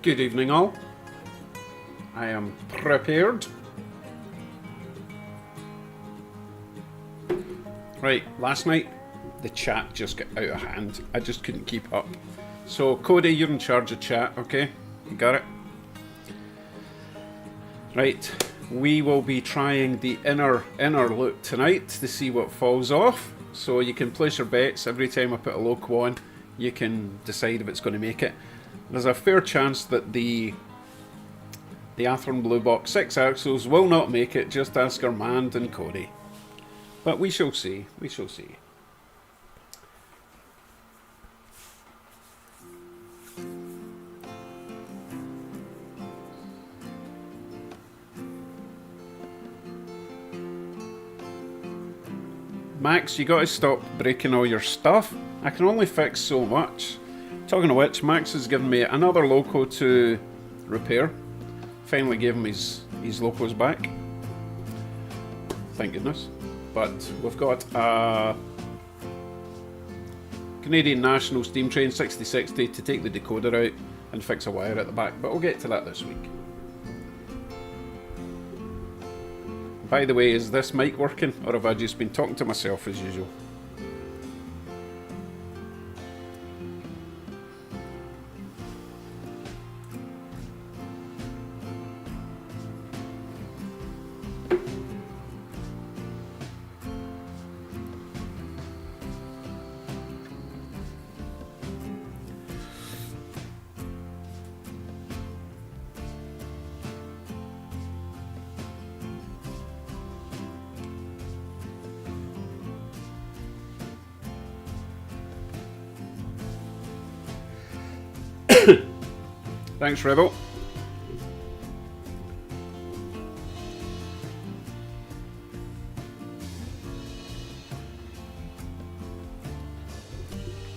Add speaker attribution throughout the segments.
Speaker 1: Good evening all. I am prepared. Right, last night the chat just got out of hand. I just couldn't keep up. So Cody, you're in charge of chat, okay? You got it? Right, we will be trying the inner loop tonight to see what falls off. So you can place your bets. Every time I put a loco on, you can decide if it's going to make it. There's a fair chance that the Athearn Blue Box 6 axles will not make it. Just ask Armand and Cody. But we shall see. We shall see. Max, you gotta stop breaking all your stuff. I can only fix so much. Talking of which, Max has given me another loco to repair. Finally gave him his locos back. Thank goodness. But we've got a Canadian National Steam Train 6060 to take the decoder out and fix a wire at the back, but we'll get to that this week. By the way, is this mic working, or have I just been talking to myself as usual? Thanks, Rebel.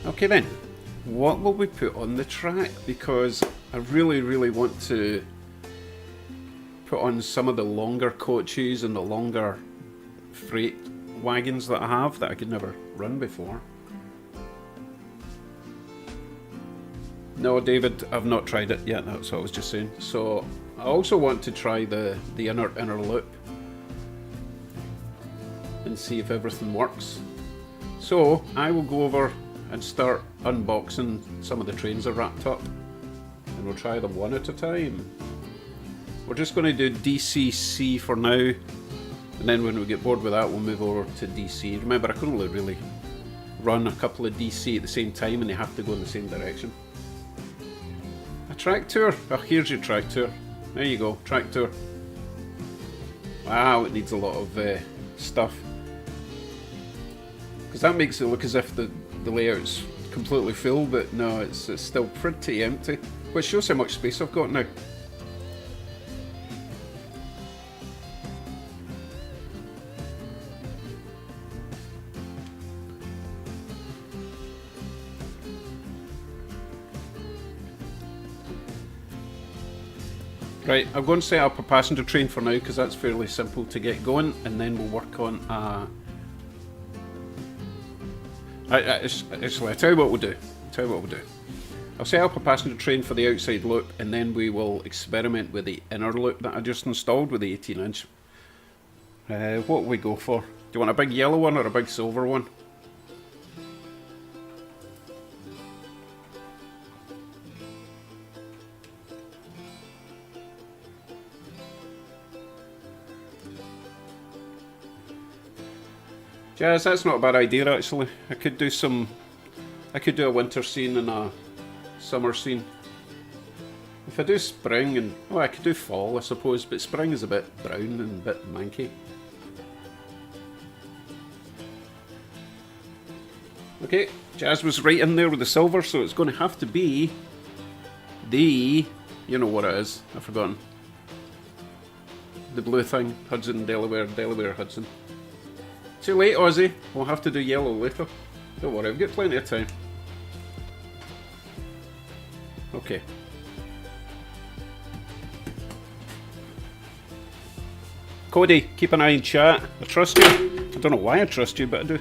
Speaker 1: Okay then, what will we put on the track? Because I really want to put on some of the longer coaches and the longer freight wagons that I have that I could never run before. No, David, I've not tried it yet, that's what I was just saying. So, I also want to try the inner loop and see if everything works. So, I will go over and start unboxing some of the trains that are wrapped up, and we'll try them one at a time. We're just going to do DCC for now, and then when we get bored with that, we'll move over to DC. Remember, I can only really run a couple of DC at the same time, and they have to go in the same direction. Track tour. Oh, here's your track tour. There you go, track tour. Wow, it needs a lot of stuff. Because that makes it look as if the layout's completely full, but no, it's still pretty empty. Which shows how much space I've got now. Right, I'm going to set up a passenger train for now because that's fairly simple to get going, and then we'll work on actually, I'll tell you what we'll do. I'll set up a passenger train for the outside loop, and then we will experiment with the inner loop that I just installed with the 18-inch. What will we go for? Do you want a big yellow one or a big silver one? Jazz, that's not a bad idea actually. I could do a winter scene and a summer scene. If I do spring and, I could do fall I suppose, but spring is a bit brown and a bit manky. Okay, Jazz was right in there with the silver, so it's going to have to be the, you know what it is, I've forgotten. The blue thing, Hudson, Delaware, Hudson. Too late, Aussie. We'll have to do yellow later. Don't worry, we've got plenty of time. Okay. Cody, keep an eye on chat. I trust you. I don't know why I trust you, but I do.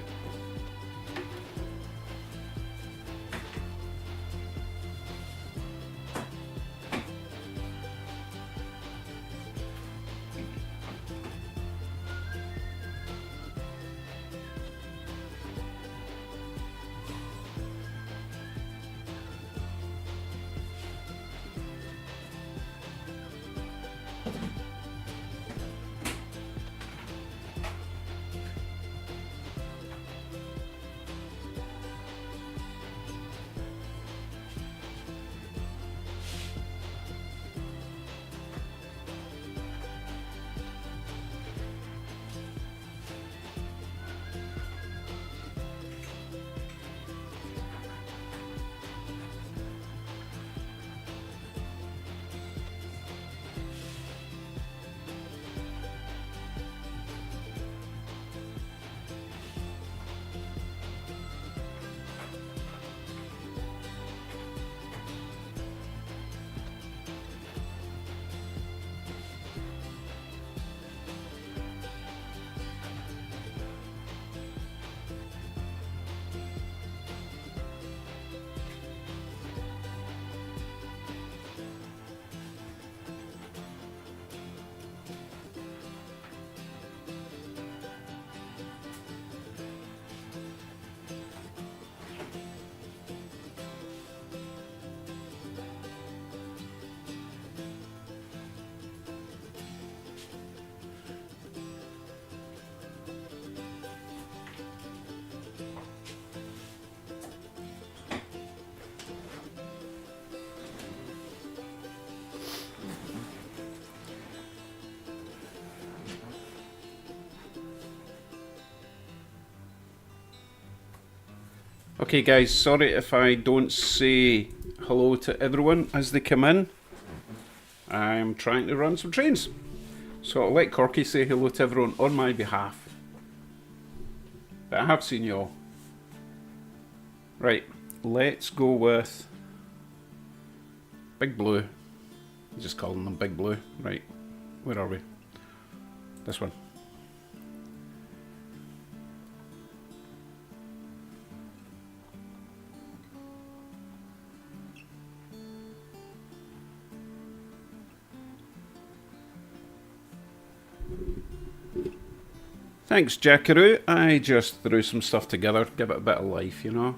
Speaker 1: Okay guys, sorry if I don't say hello to everyone as they come in. I'm trying to run some trains. So I'll let Corky say hello to everyone on my behalf. But I have seen you all. Right, let's go with Big Blue. I'm just calling them Big Blue. Right, where are we? This one. Thanks, Jackaroo. I just threw some stuff together, give it a bit of life, you know.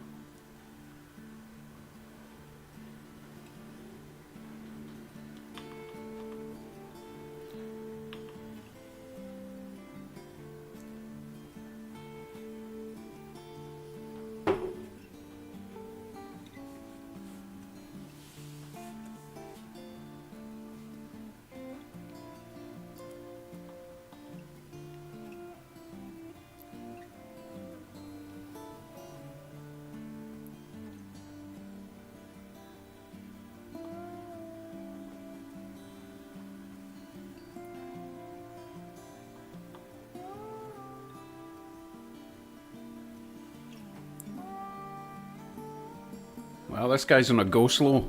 Speaker 1: Well, this guy's on a go slow.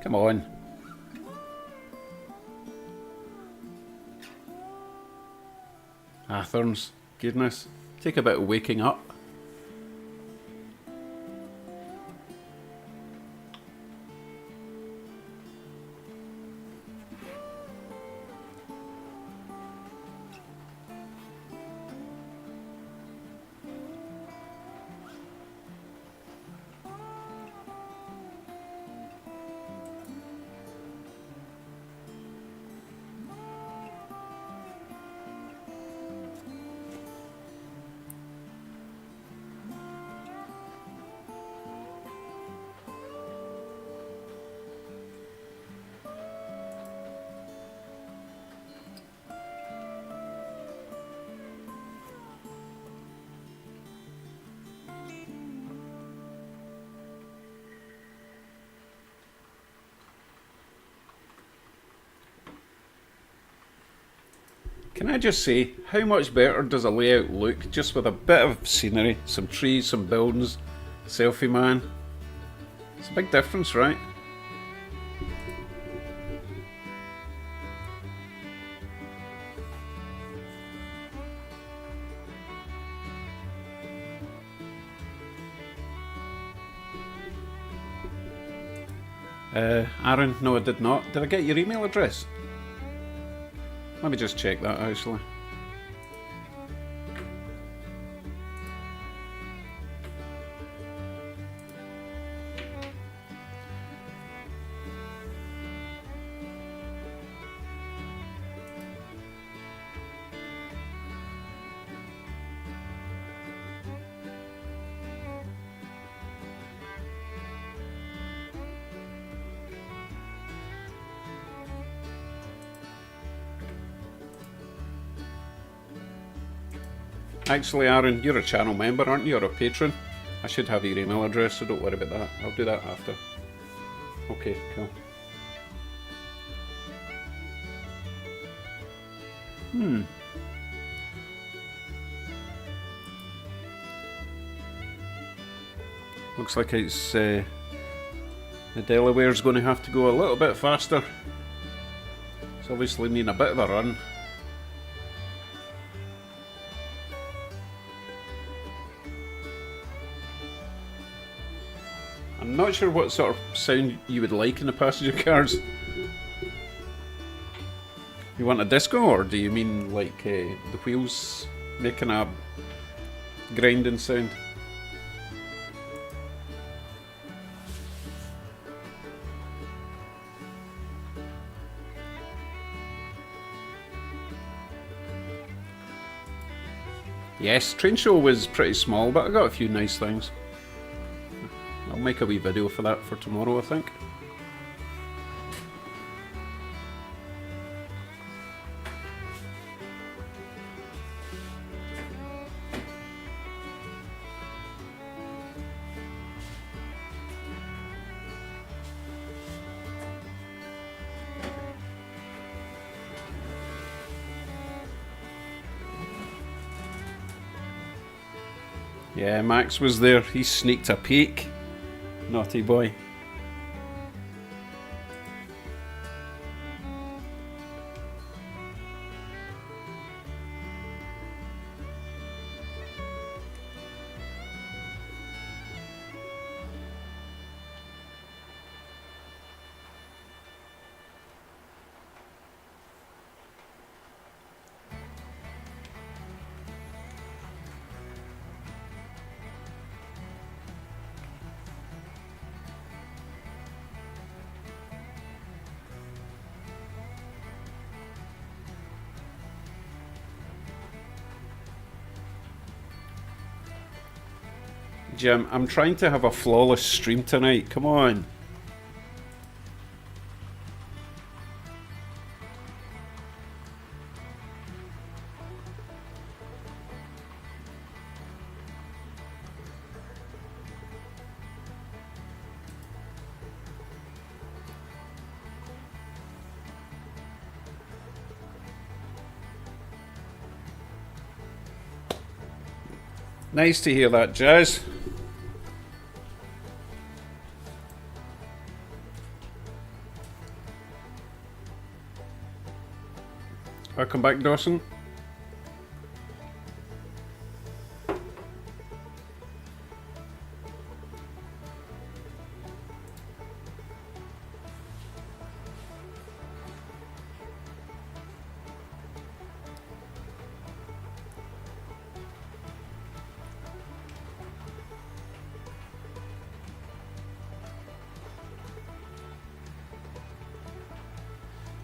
Speaker 1: Come on. Athens, goodness. Take a bit of waking up. Can I just say, how much better does a layout look just with a bit of scenery, some trees, some buildings, selfie man? It's a big difference, right? Aaron, no I did not. Did I get your email address? Let me just check that actually. Actually, Aaron, you're a channel member, aren't you? Or a patron? I should have your email address, so don't worry about that. I'll do that after. Okay, cool. Looks like it's the Delaware's going to have to go a little bit faster. It's obviously needing a bit of a run. I'm not sure what sort of sound you would like in the passenger cars. You want a disco, or do you mean like the wheels making a grinding sound? Yes, train show was pretty small, but I got a few nice things. I'll make a wee video for that for tomorrow, I think. Yeah, Max was there. He sneaked a peek. Naughty boy. Jim, I'm trying to have a flawless stream tonight. Come on. Nice to hear that, Jazz. Welcome back, Dawson.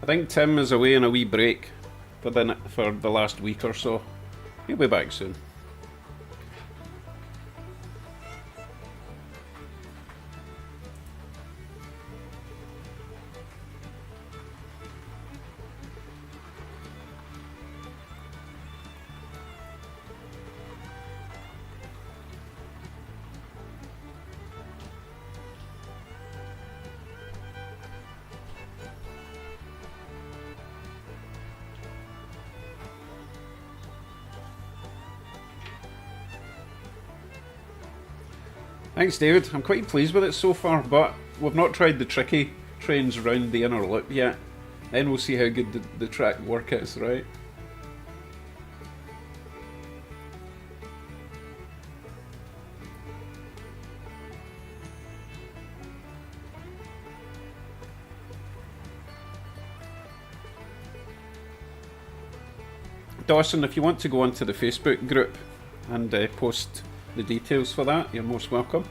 Speaker 1: I think Tim is away on a wee break for the last week or so. He'll be back soon. Thanks, David. I'm quite pleased with it so far, but we've not tried the tricky trains round the inner loop yet. Then we'll see how good the track work is, right? Dawson, if you want to go onto the Facebook group and post the details for that, you're most welcome.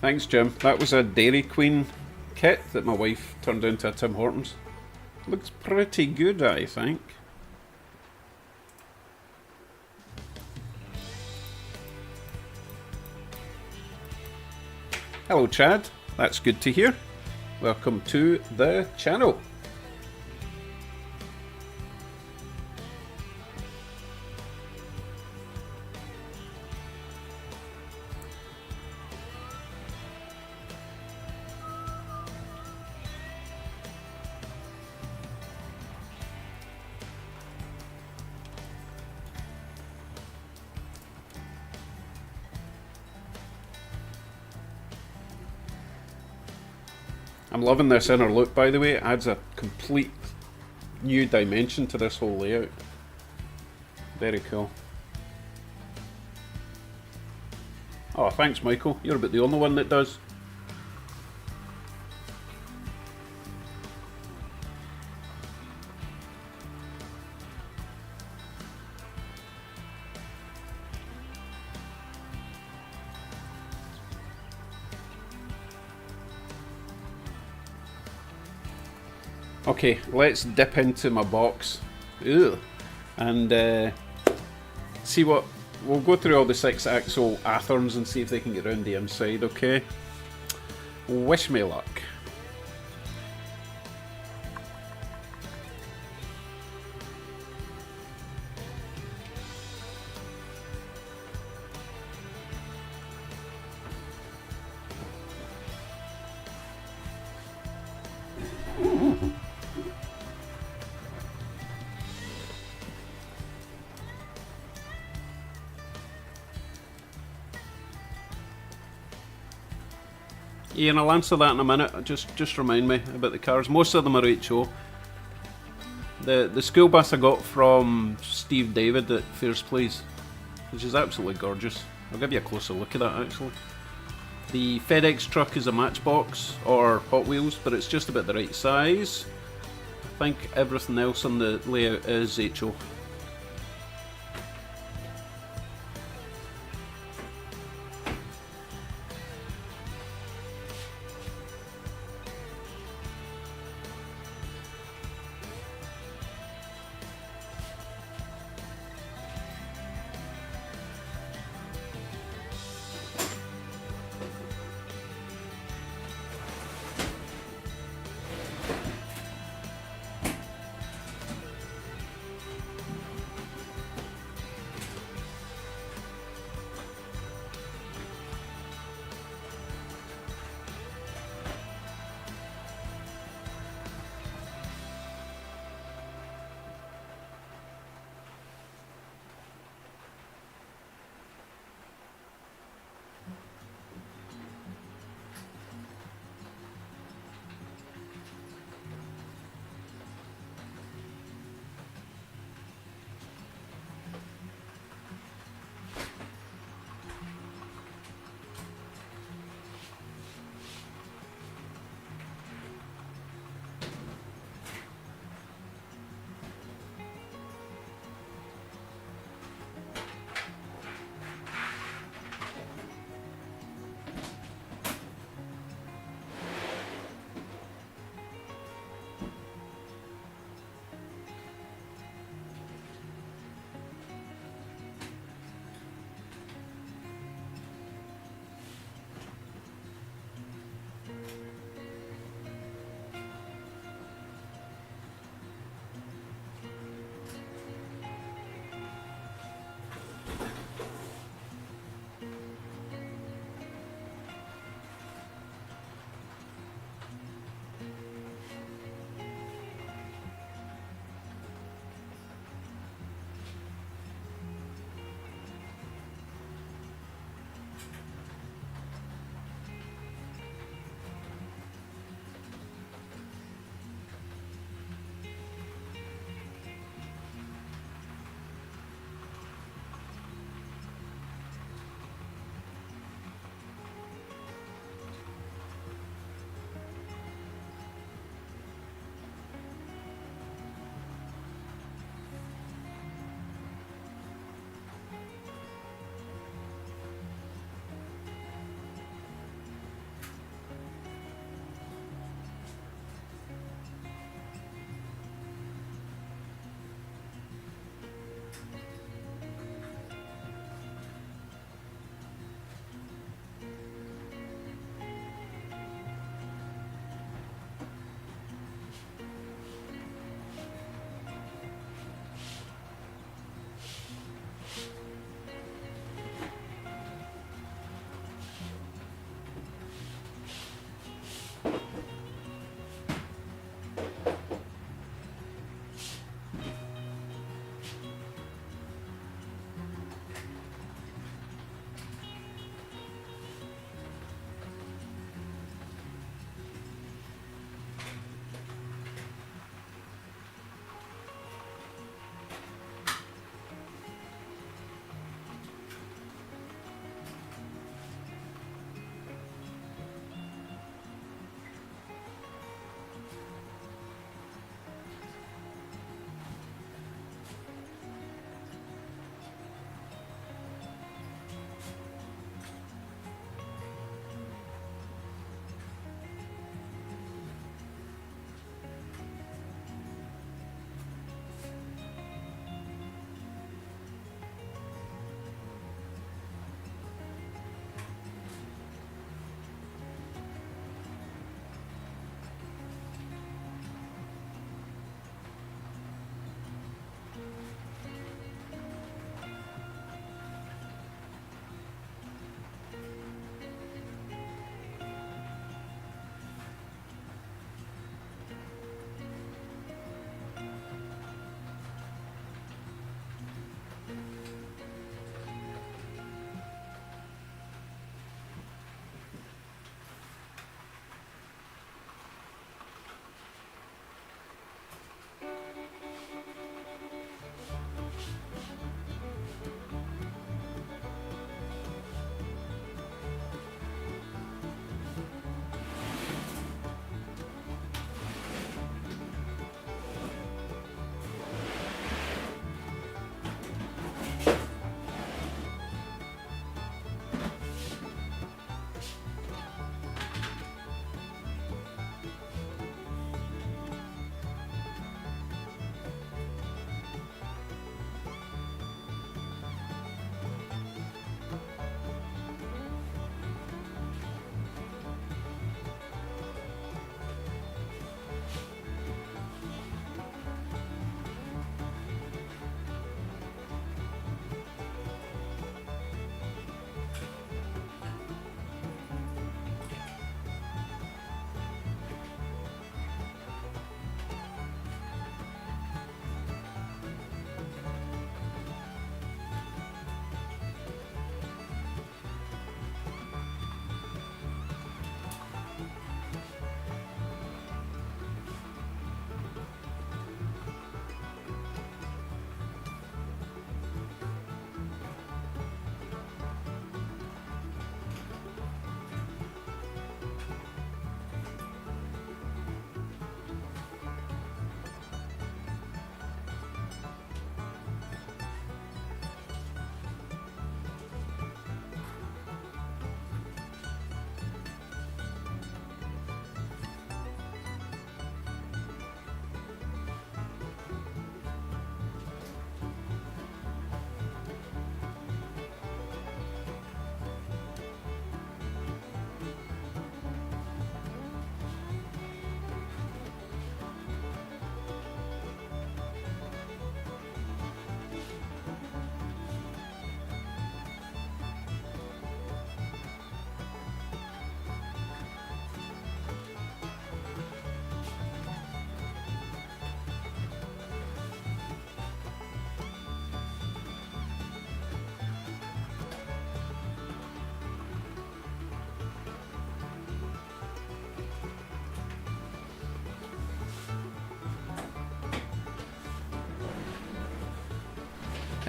Speaker 1: Thanks, Jim. That was a Dairy Queen kit that my wife turned into a Tim Hortons. Looks pretty good, I think. Hello, Chad. That's good to hear. Welcome to the channel. I'm loving this inner loop, by the way. It adds a complete new dimension to this whole layout. Very cool. Oh, thanks, Michael. You're about the only one that does. Okay, let's dip into my box. Ugh. and see what. We'll go through all the 6 axle Athorns and see if they can get around the inside, okay? Wish me luck. Ian, I'll answer that in a minute. Just remind me about the cars. Most of them are HO. The school bus I got from Steve David at Fairs Place, which is absolutely gorgeous. I'll give you a closer look at that actually. The FedEx truck is a Matchbox or Hot Wheels, but it's just about the right size. I think everything else on the layout is HO.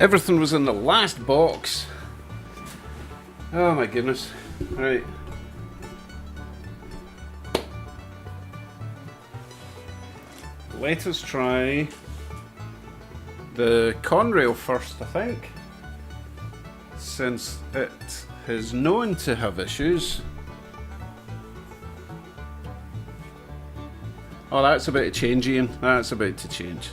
Speaker 1: Everything was in the last box. Oh my goodness. Right. Let us try the conrail first, I think. Since it is known to have issues. Oh, that's about to change, Ian. That's about to change.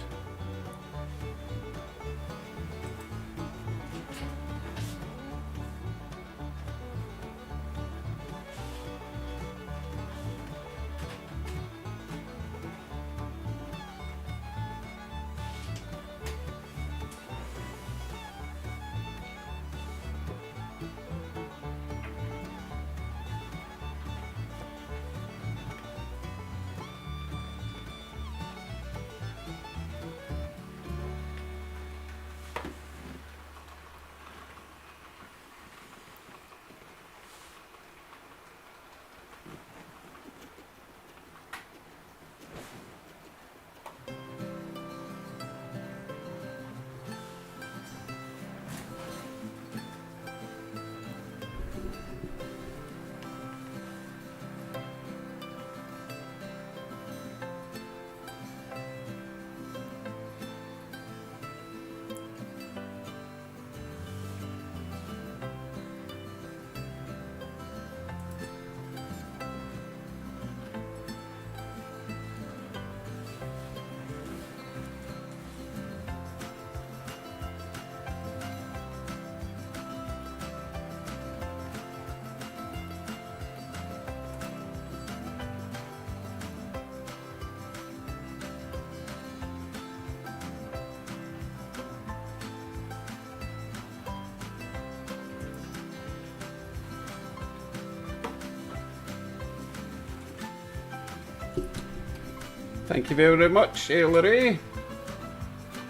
Speaker 1: Thank you very much, Larry.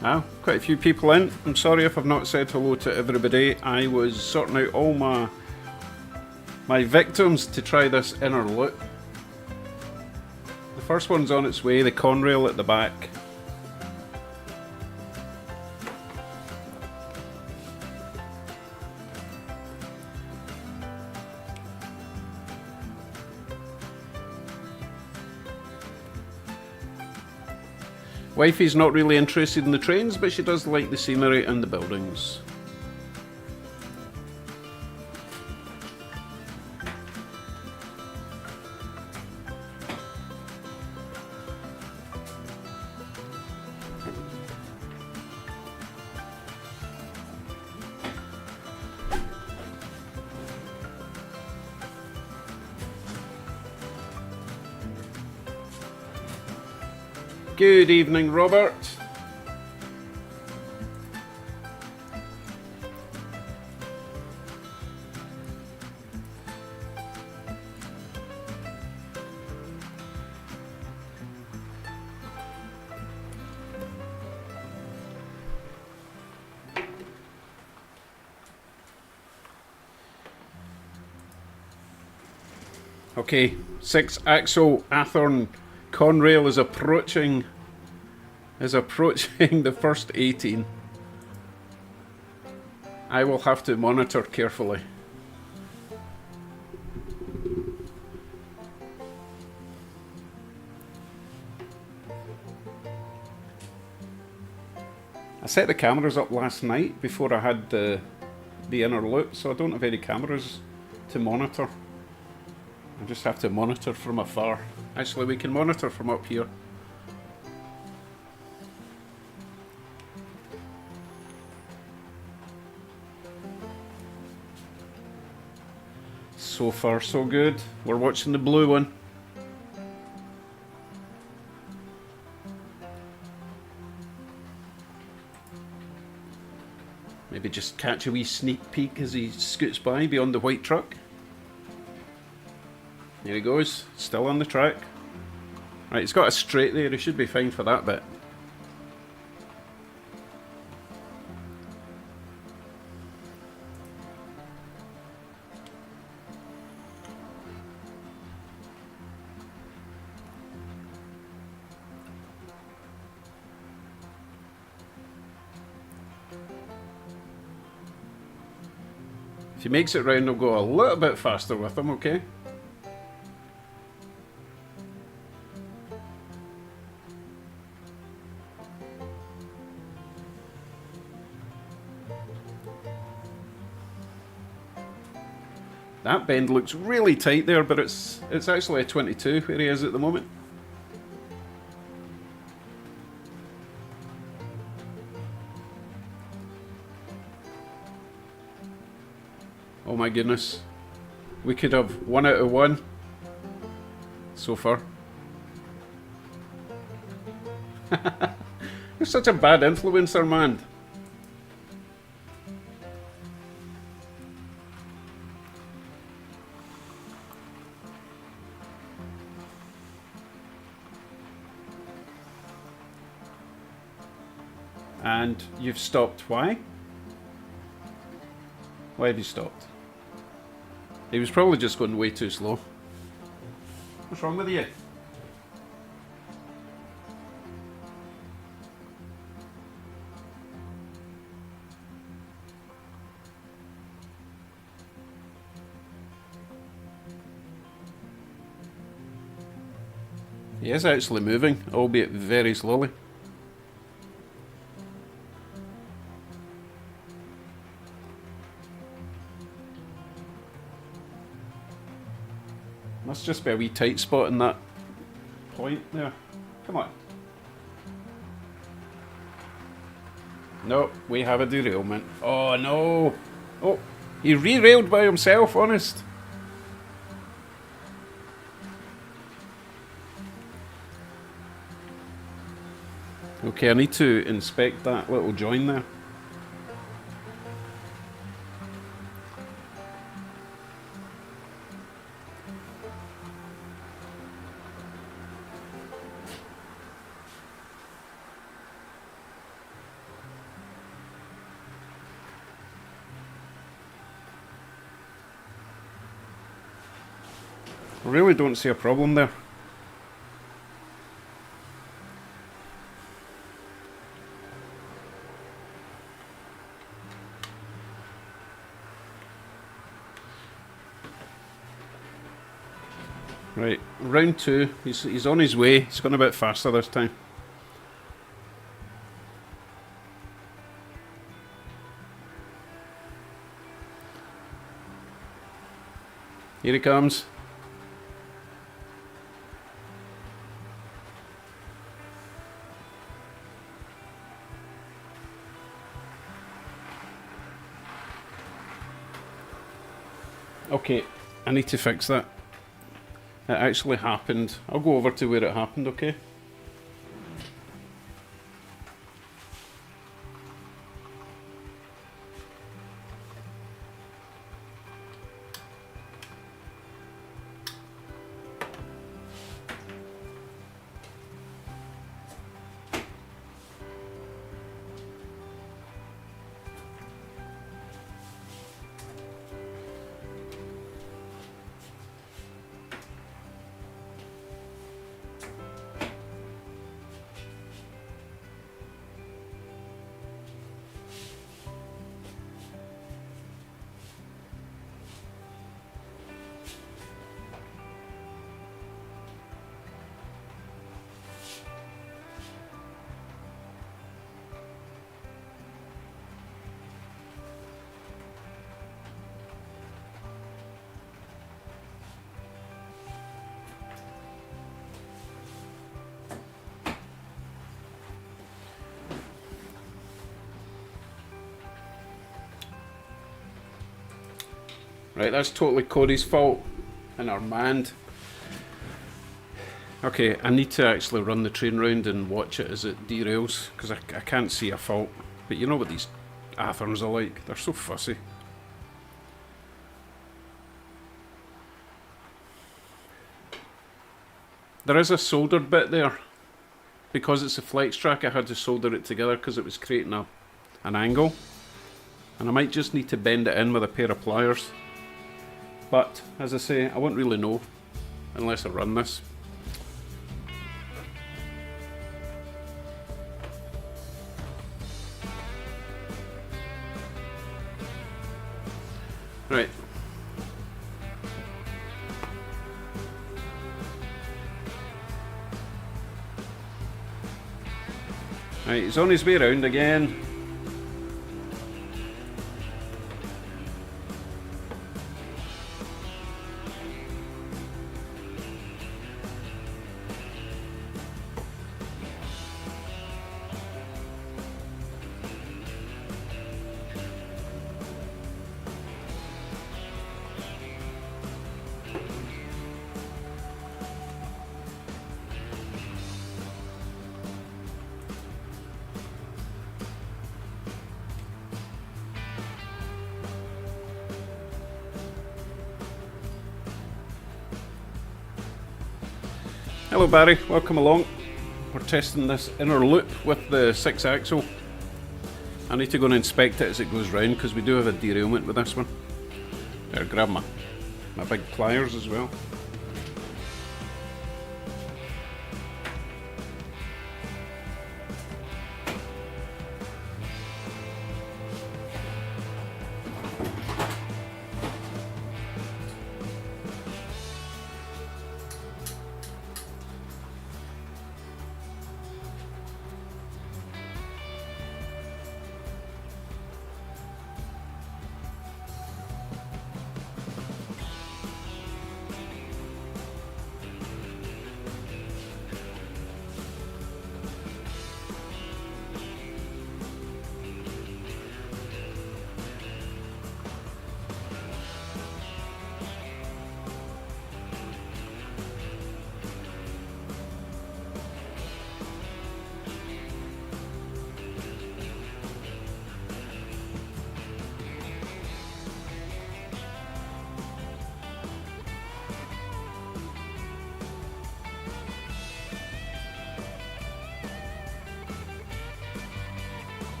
Speaker 1: Wow, quite a few people in. I'm sorry if I've not said hello to everybody. I was sorting out all my victims to try this inner loop. The first one's on its way, the conrail at the back. Wifey's not really interested in the trains, but she does like the scenery and the buildings. Good evening, Robert. Okay, 6-axle Athorn conrail is approaching the first 18. I will have to monitor carefully. I set the cameras up last night before I had the inner loop, so I don't have any cameras to monitor. I just have to monitor from afar. Actually, we can monitor from up here. So far, so good. We're watching the blue one. Maybe just catch a wee sneak peek as he scoots by beyond the white truck. There he goes, still on the track. Right, he's got a straight there, he should be fine for that bit. he makes it round, I'll go a little bit faster with him, okay? That bend looks really tight there, but it's actually a 22 where he is at the moment. Oh my goodness. We could have 1 out of 1 so far. You're such a bad influencer, man. And you've stopped. Why? Why have you stopped? He was probably just going way too slow. What's wrong with you? He is actually moving, albeit very slowly. Must just be a wee tight spot in that point there. Come on. No, we have a derailment. Oh no! Oh, he re-railed by himself, honest. Okay, I need to inspect that little join there. I really don't see a problem there. Right, round 2, he's on his way, he's going a bit faster this time. Here he comes. Okay, I need to fix that. It actually happened. I'll go over to where it happened, okay? Right, that's totally Cody's fault and our manned. Okay, I need to actually run the train round and watch it as it derails, because I can't see a fault. But you know what these Atherns are like, they're so fussy. There is a soldered bit there. Because it's a flex track, I had to solder it together because it was creating an angle. And I might just need to bend it in with a pair of pliers. But, as I say, I won't really know unless I run this. Right. Right, he's on his way around again. Hello Barry, welcome along. We're testing this inner loop with the 6-axle. I need to go and inspect it as it goes round because we do have a derailment with this one. Better grab my big pliers as well.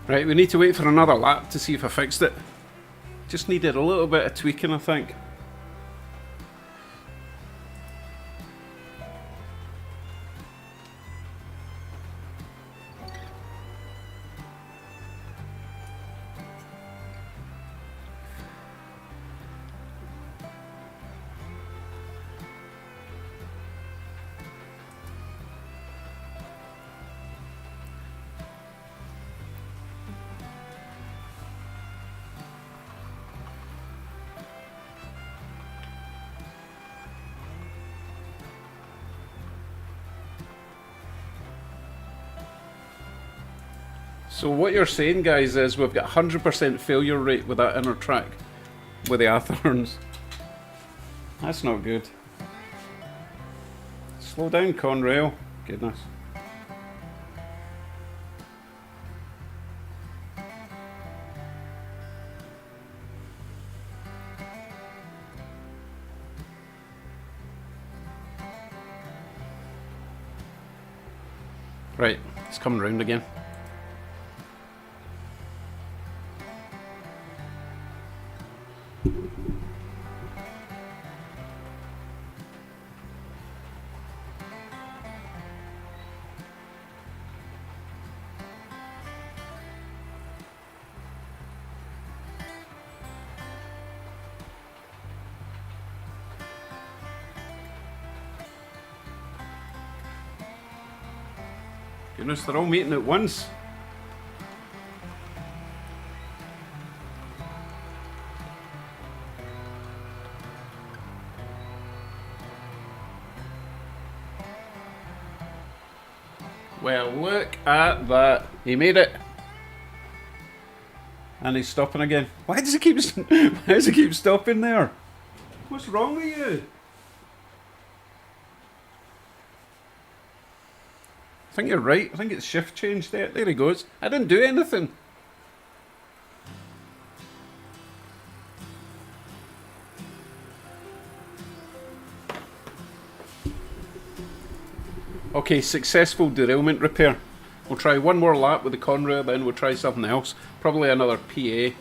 Speaker 1: Right, we need to wait for another lap to see if I fixed it. Just needed a little bit of tweaking, I think. So what you're saying, guys, is we've got 100% failure rate with that inner track with the Athorns. That's not good. Slow down, Conrail. Goodness. Right, it's coming round again. Goodness, they're all meeting at once. Well, look at that. He made it. And he's stopping again. Why does he keep stopping there? What's wrong with you? I think you're right. I think it's shift change there. There he goes. I didn't do anything. Okay, successful derailment repair. We'll try one more lap with the conveyor, then we'll try something else. Probably another PA.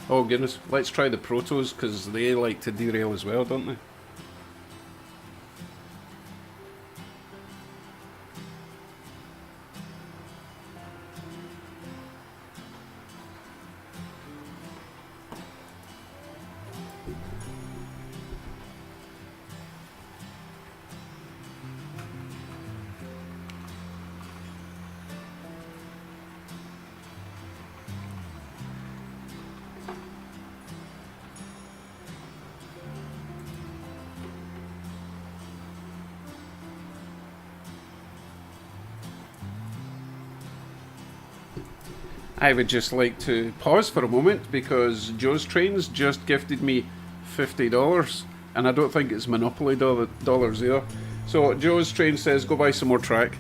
Speaker 1: Oh goodness, let's try the protos, because they like to derail as well, don't they? I would just like to pause for a moment because Joe's Trains just gifted me $50 and I don't think it's Monopoly dollars either. So Joe's Train says go buy some more track.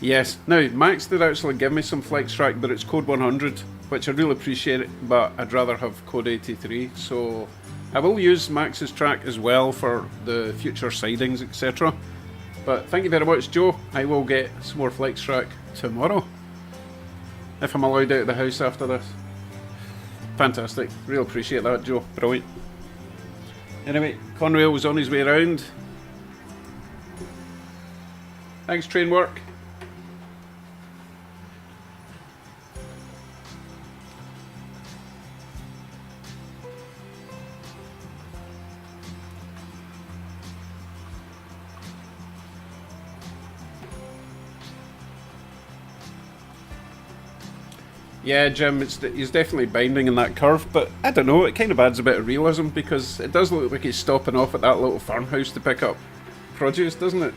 Speaker 1: Yes, now Max did actually give me some flex track, but it's code 100, which I really appreciate, but I'd rather have code 83, so I will use Max's track as well for the future sidings, etc. But thank you very much, Joe. I will get some more flex track tomorrow, if I'm allowed out of the house after this. Fantastic. Really appreciate that, Joe. Brilliant. Anyway, Conrail was on his way around. Thanks, train work. Yeah, Jim, he's definitely binding in that curve, but I don't know, it kind of adds a bit of realism because it does look like he's stopping off at that little farmhouse to pick up produce, doesn't it?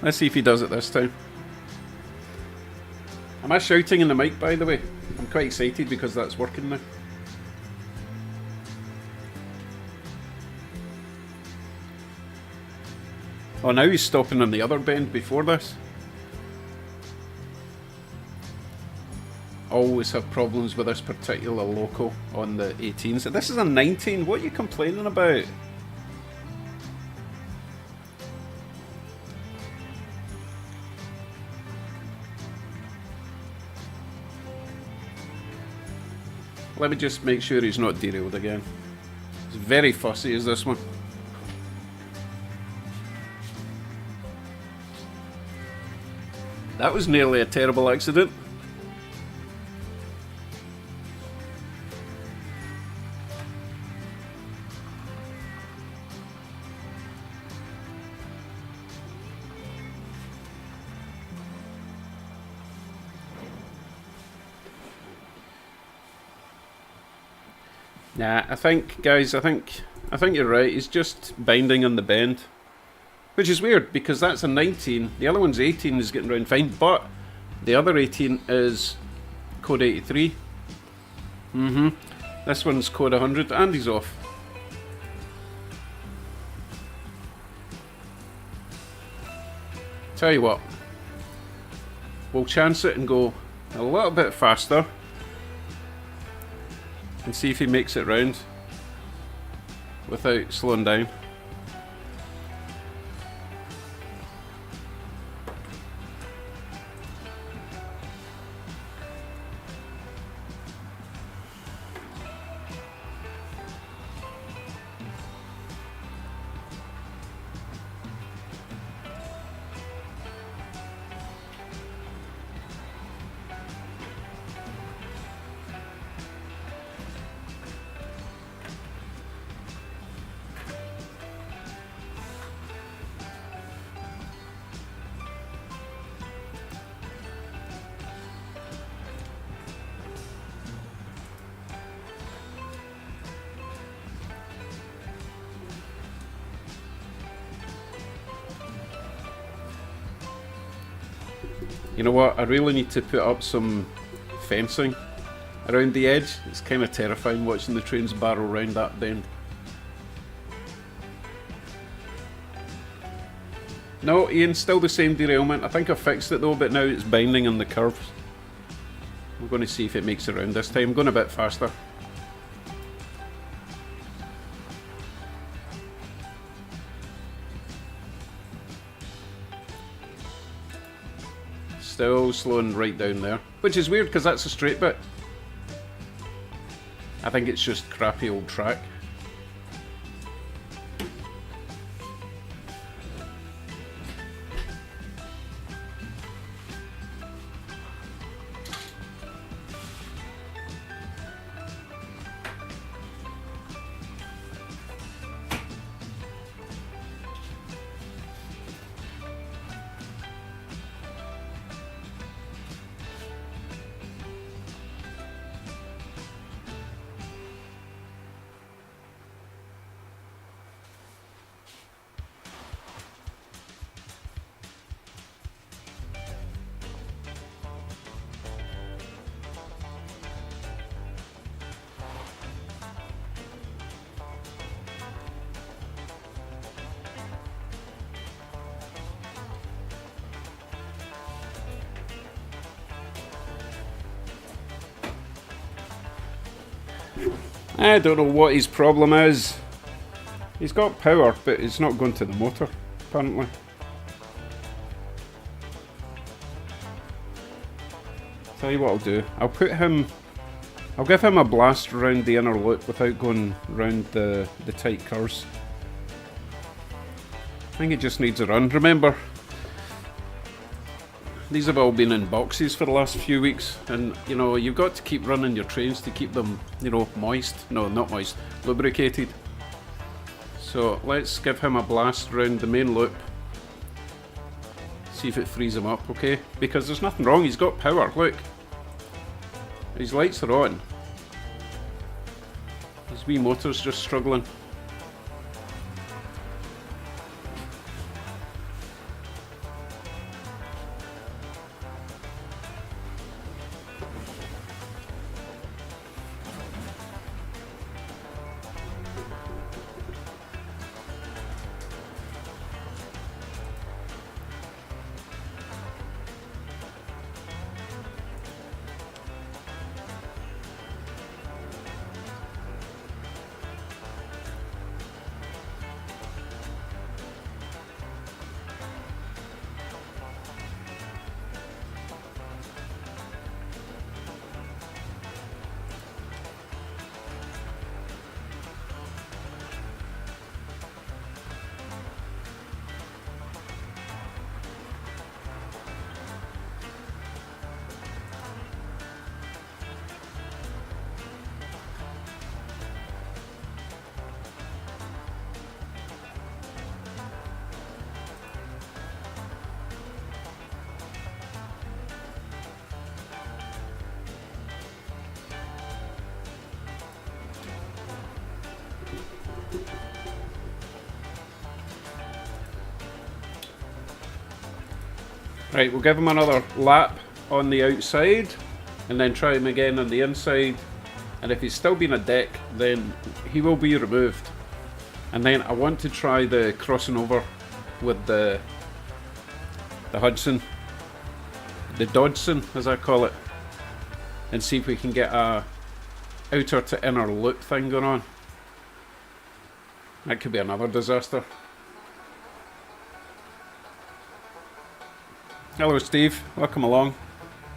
Speaker 1: Let's see if he does it this time. Am I shouting in the mic, by the way? I'm quite excited because that's working now. Oh, now he's stopping on the other bend before this. Always have problems with this particular loco on the 18s. This is a 19. What are you complaining about? Let me just make sure he's not derailed again. He's very fussy, is this one. That was nearly a terrible accident. Nah, I think, guys, I think you're right. He's just binding on the bend. Which is weird, because that's a 19. The other one's 18, is getting round fine, but the other 18 is code 83. This one's code 100, and he's off. Tell you what, we'll chance it and go a little bit faster and see if he makes it round without slowing down. You know what? I really need to put up some fencing around the edge. It's kind of terrifying watching the trains barrel round that bend. No, Ian, still the same derailment. I think I fixed it though, but now it's binding on the curves. I'm going to see if it makes it around this time. I'm going a bit faster. Still slowing right down there, which is weird because that's a straight bit. I think it's just crappy old track. I don't know what his problem is. He's got power, but it's not going to the motor, apparently. Tell you what I'll do. I'll give him a blast around the inner loop without going round the tight curves. I think it just needs a run. Remember, these have all been in boxes for the last few weeks, and you know, you've got to keep running your trains to keep them, you know, moist. No, not moist, lubricated. So let's give him a blast around the main loop. See if it frees him up, okay? Because there's nothing wrong, he's got power, look. His lights are on. His wee motor's just struggling. Right, we'll give him another lap on the outside and then try him again on the inside, and if he's still being a dick then he will be removed. And then I want to try the crossing over with the Hudson, the Dodson as I call it, and see if we can get a outer to inner loop thing going on. That could be another disaster. Hello Steve, welcome along.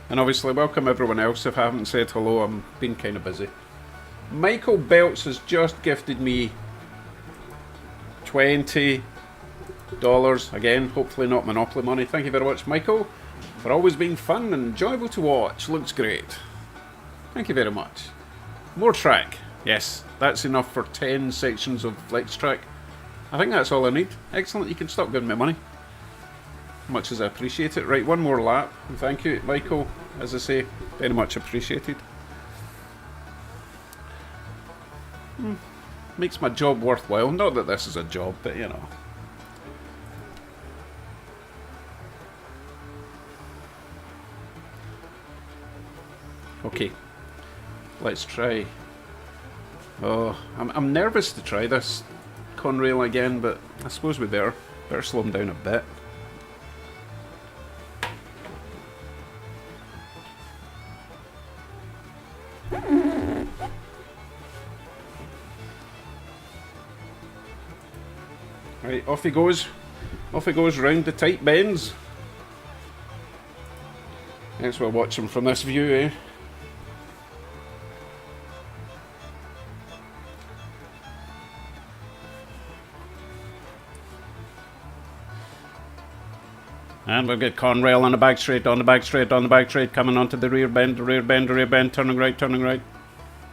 Speaker 1: And obviously welcome everyone else. If I haven't said hello, I'm been kind of busy. Michael Belts has just gifted me $20. Again, hopefully not Monopoly money. Thank you very much, Michael, for always being fun and enjoyable to watch. Looks great. Thank you very much. More track. Yes, that's enough for 10 sections of flex track. I think that's all I need. Excellent, you can stop giving me money. Much as I appreciate it. Right, one more lap. And thank you, Michael. As I say, very much appreciated. Makes my job worthwhile. Not that this is a job, but you know. Okay, let's try. Oh, I'm nervous to try this conrail again, but I suppose we better slow him down a bit. Right, off he goes. Off he goes round the tight bends. Thanks for watching from this view, eh? And we'll get conrail on the back straight, on the back straight, on the back straight, coming onto the rear bend, the rear bend, the rear bend, turning right, turning right.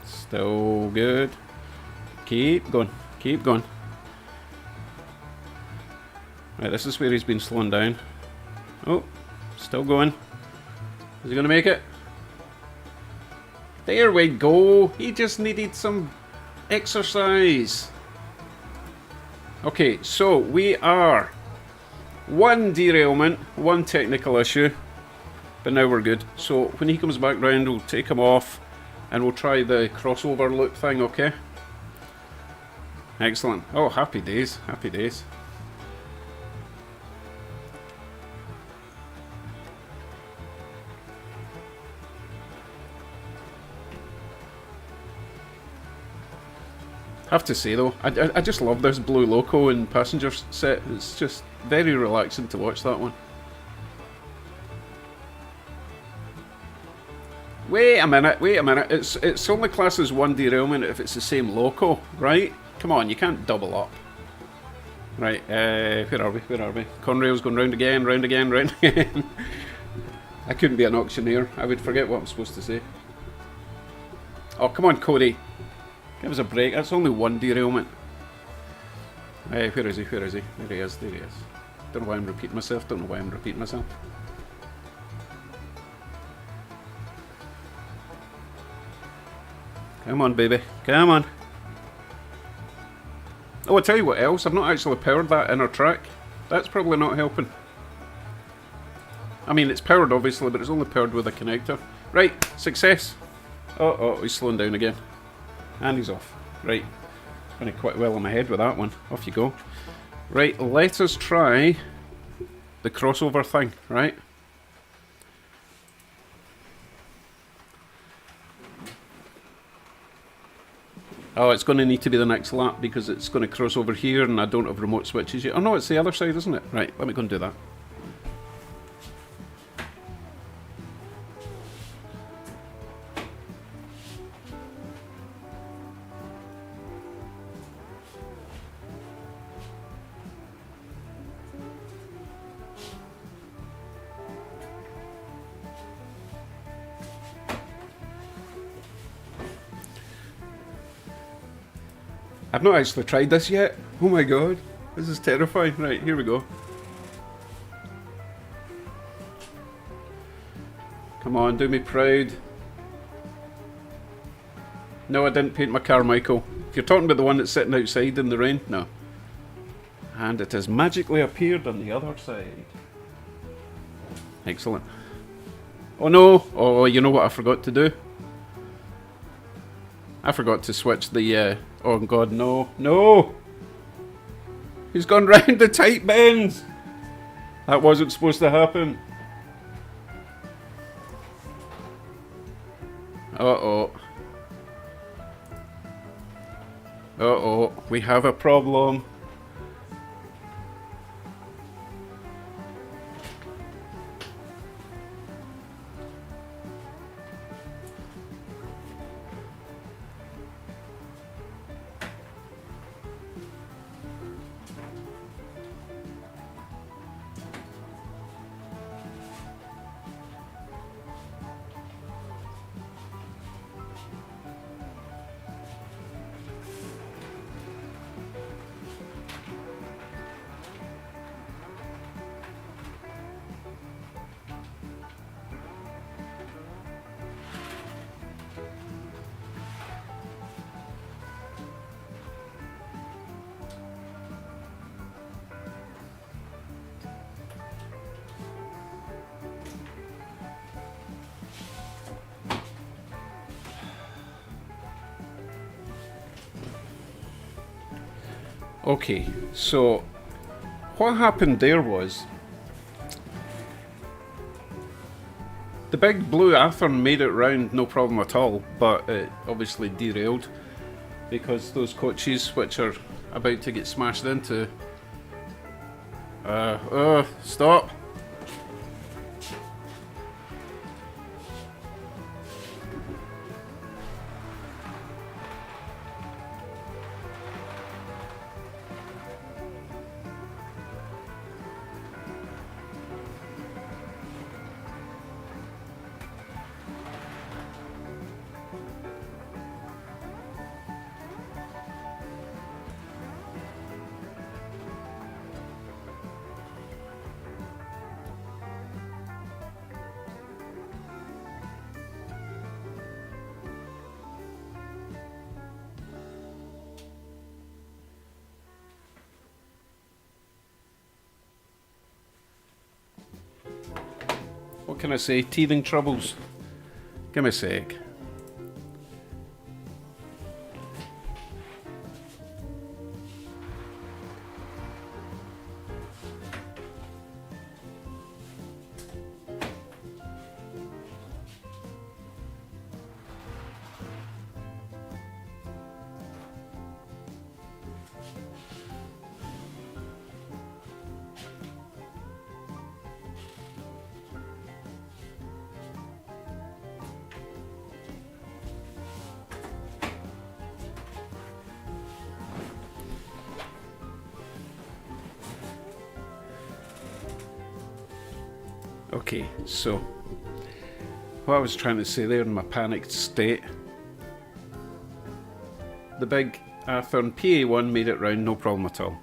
Speaker 1: Still good. Keep going, keep going. Right, this is where he's been slowing down. Oh, still going. Is he going to make it? There we go. He just needed some exercise. Okay, so we are one derailment, one technical issue, but now we're good. So when he comes back round, we'll take him off and we'll try the crossover loop thing, okay? Excellent. Oh, happy days, happy days. Have to say though, I just love this blue loco and passenger set. It's just very relaxing to watch that one. Wait a minute, wait a minute. It's only classed as one derailment if it's the same loco, right? Come on, you can't double up. Right, where are we? Where are we? Conrail's going round again, round again, round again. I couldn't be an auctioneer. I would forget what I'm supposed to say. Oh, come on, Cody. Give us a break. That's only one derailment. Hey, where is he? Where is he? There he is. There he is. Don't know why I'm repeating myself. Don't know why I'm repeating myself. Come on, baby. Come on. Oh, I'll tell you what else. I've not actually powered that inner track. That's probably not helping. I mean, it's powered obviously, but it's only powered with a connector. Right, success. Oh, he's slowing down again. And he's off. Right. Running quite well on my head with that one. Off you go. Right, let us try the crossover thing, right? Oh, it's going to need to be the next lap because it's going to cross over here and I don't have remote switches yet. Oh no, it's the other side, isn't it? Right, let me go and do that. I've not actually tried this yet. Oh my god, this is terrifying. Right, here we go. Come on, do me proud. No, I didn't paint my car, Michael. If you're talking about the one that's sitting outside in the rain, no. And it has magically appeared on the other side. Excellent. Oh no! Oh, you know what I forgot to do? I forgot to switch the, oh god, no. No! He's gone round the tight bends! That wasn't supposed to happen. Uh-oh. Uh-oh, we have a problem. Okay, so what happened there was the big blue Athern made it round no problem at all, but it obviously derailed because those coaches which are about to get smashed into. Stop! What can I say? Teething troubles. Give me a sec. Okay, so what I was trying to say there in my panicked state, the big Athern PA1 made it round no problem at all.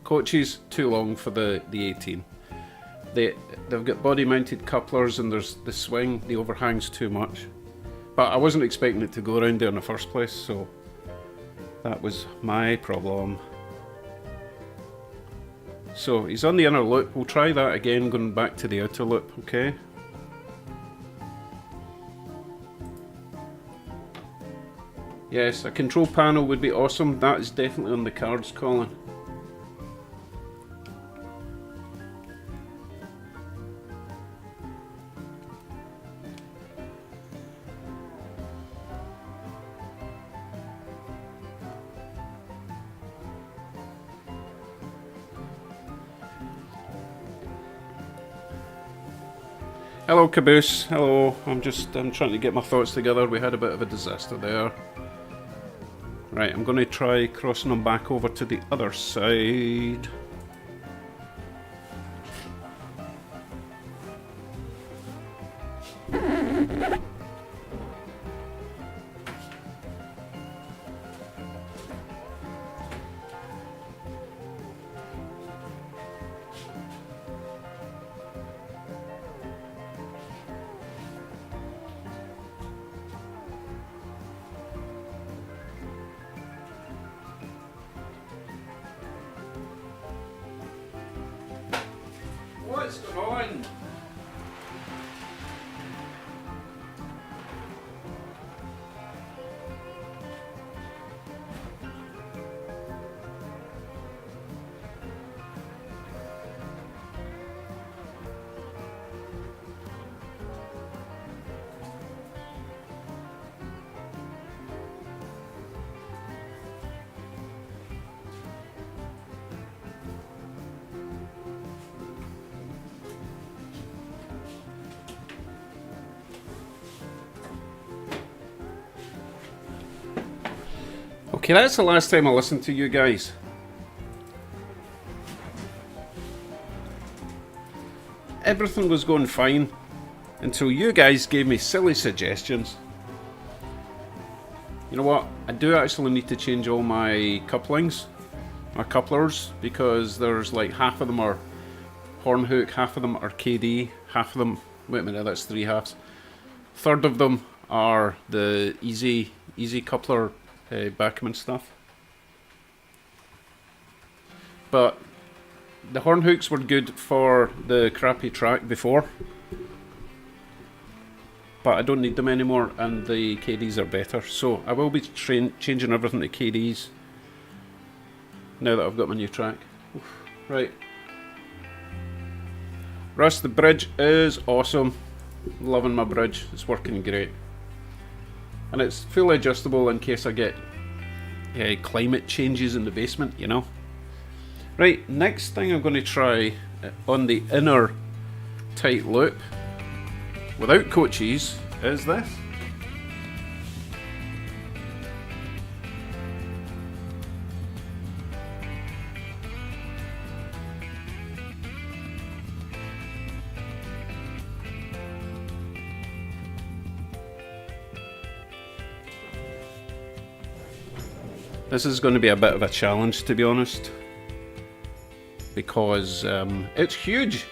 Speaker 1: Coaches too long for the 18. They've got body mounted couplers and there's the swing, the overhang's too much. But I wasn't expecting it to go around there in the first place, so that was my problem. So he's on the inner loop. We'll try that again going back to the outer loop, okay? Yes, a control panel would be awesome. That is definitely on the cards, Colin. Hello Caboose, hello. I'm trying to get my thoughts together. We had a bit of a disaster there. Right, I'm going to try crossing them back over to the other side. What's going on? Okay, that's the last time I listened to you guys. Everything was going fine until you guys gave me silly suggestions. You know what? I do actually need to change all my couplings, my couplers, because there's like half of them are horn hook, half of them are KD, half of them, wait a minute, that's 3 halves. Third of them are the easy coupler Backman stuff. But the horn hooks were good for the crappy track before, but I don't need them anymore, and the KDs are better, so I will be changing everything to KDs. now that I've got my new track. Oof. Right. Russ, the bridge is awesome. Loving my bridge. It's working great. And it's fully adjustable in case I get climate changes in the basement, you know. Right, next thing I'm going to try on the inner tight loop without coaches is this. This is going to be a bit of a challenge, to be honest, because it's huge.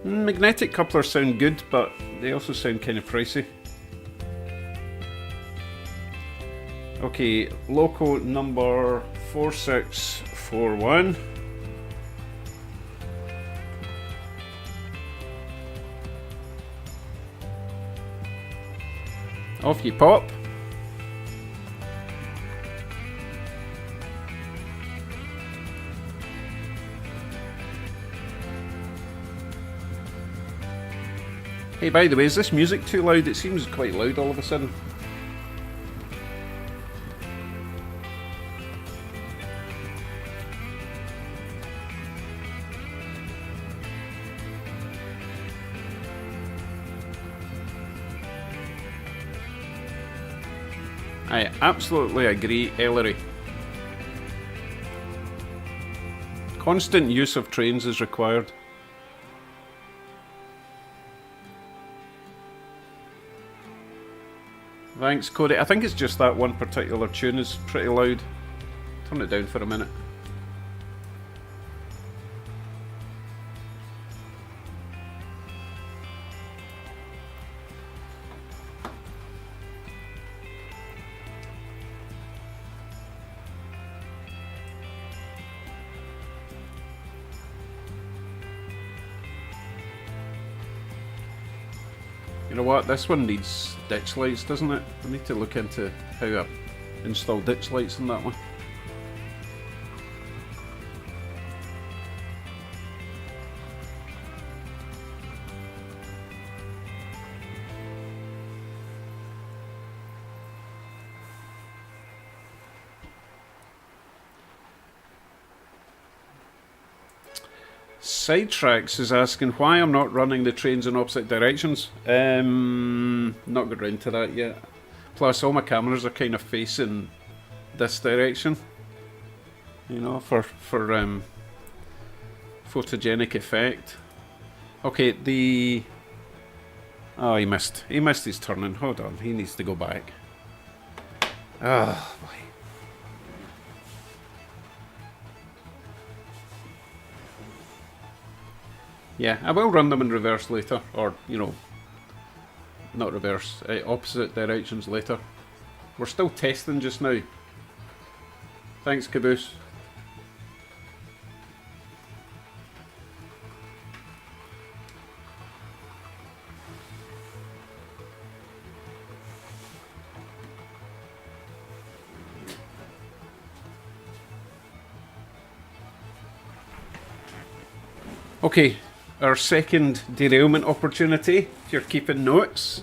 Speaker 1: Magnetic couplers sound good, but they also sound kind of pricey. Okay, loco number 4641. Off you pop. Hey, by the way, is this music too loud? It seems quite loud all of a sudden. I absolutely agree, Ellery. Constant use of trains is required. Thanks, Cody. I think it's just that one particular tune is pretty loud. Turn it down for a minute. You know what, this one needs ditch lights, doesn't it? I need to look into how I install ditch lights in that one. Sidetracks is asking why I'm not running the trains in opposite directions. Not got round to that yet. Plus, all my cameras are kind of facing this direction. You know, for photogenic effect. Okay, the... Oh, he missed his turning. Hold on, he needs to go back. Oh, boy. Yeah, I will run them in reverse later, or, you know, not reverse, opposite directions later. We're still testing just now. Thanks, Caboose. Okay. Our second derailment opportunity, if you're keeping notes.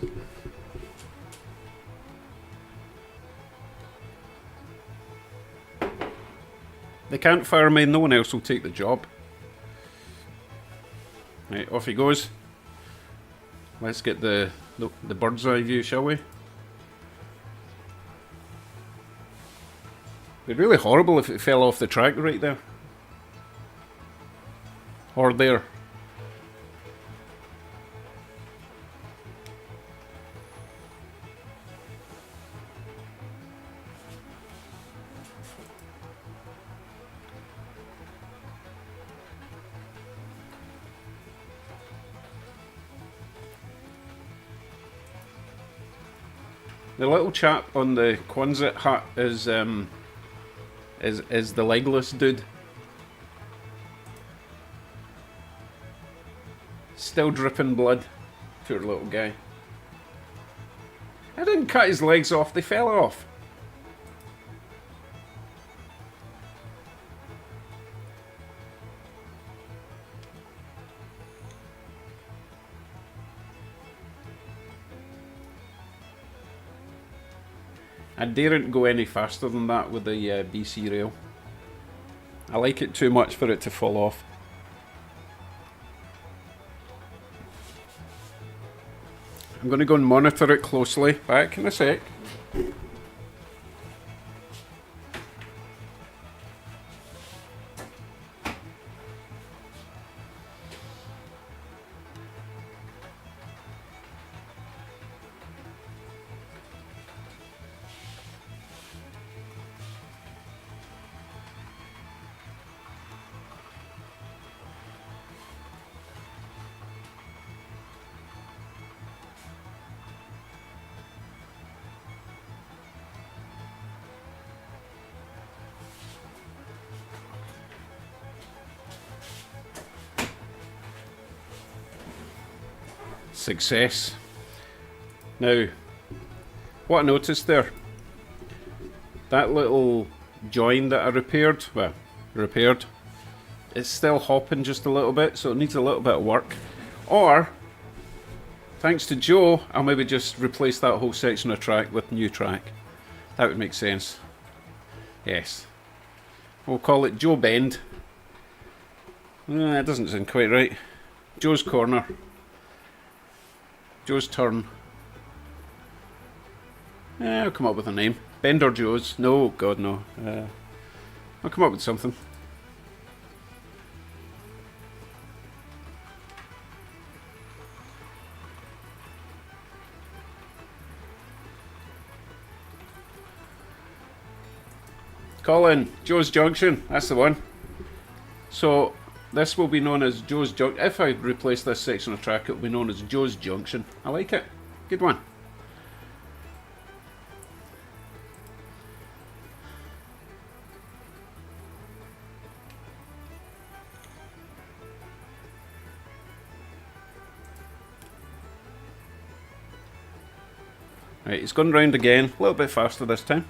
Speaker 1: They can't fire me, no one else will take the job. Right, off he goes. Let's get the bird's eye view, shall we? It'd be really horrible if it fell off the track right there. Or there. The little chap on the Quonset hut is the legless dude. Still dripping blood. Poor little guy. I didn't cut his legs off, they fell off. I daren't go any faster than that with the BC rail. I like it too much for it to fall off. I'm going to go and monitor it closely. Back in a sec. Success. Now, what I noticed there, that little join that I repaired, it's still hopping just a little bit, so it needs a little bit of work. Or, thanks to Joe, I'll maybe just replace that whole section of track with new track. That would make sense. Yes. We'll call it Joe Bend. That doesn't sound quite right. Joe's Corner. Joe's Turn. I'll come up with a name. Bender Joe's. No, God no. I'll come up with something. Colin, Joe's Junction. That's the one. So this will be known as Joe's Junction. If I replace this section of track, it will be known as Joe's Junction. I like it. Good one. Right, it's gone round again, a little bit faster this time.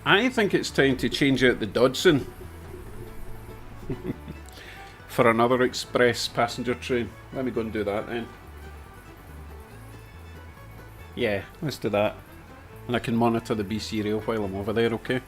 Speaker 1: I think it's time to change out the Dodson for another express passenger train. Let me go and do that then. Yeah, let's do that. And I can monitor the BC rail while I'm over there, okay?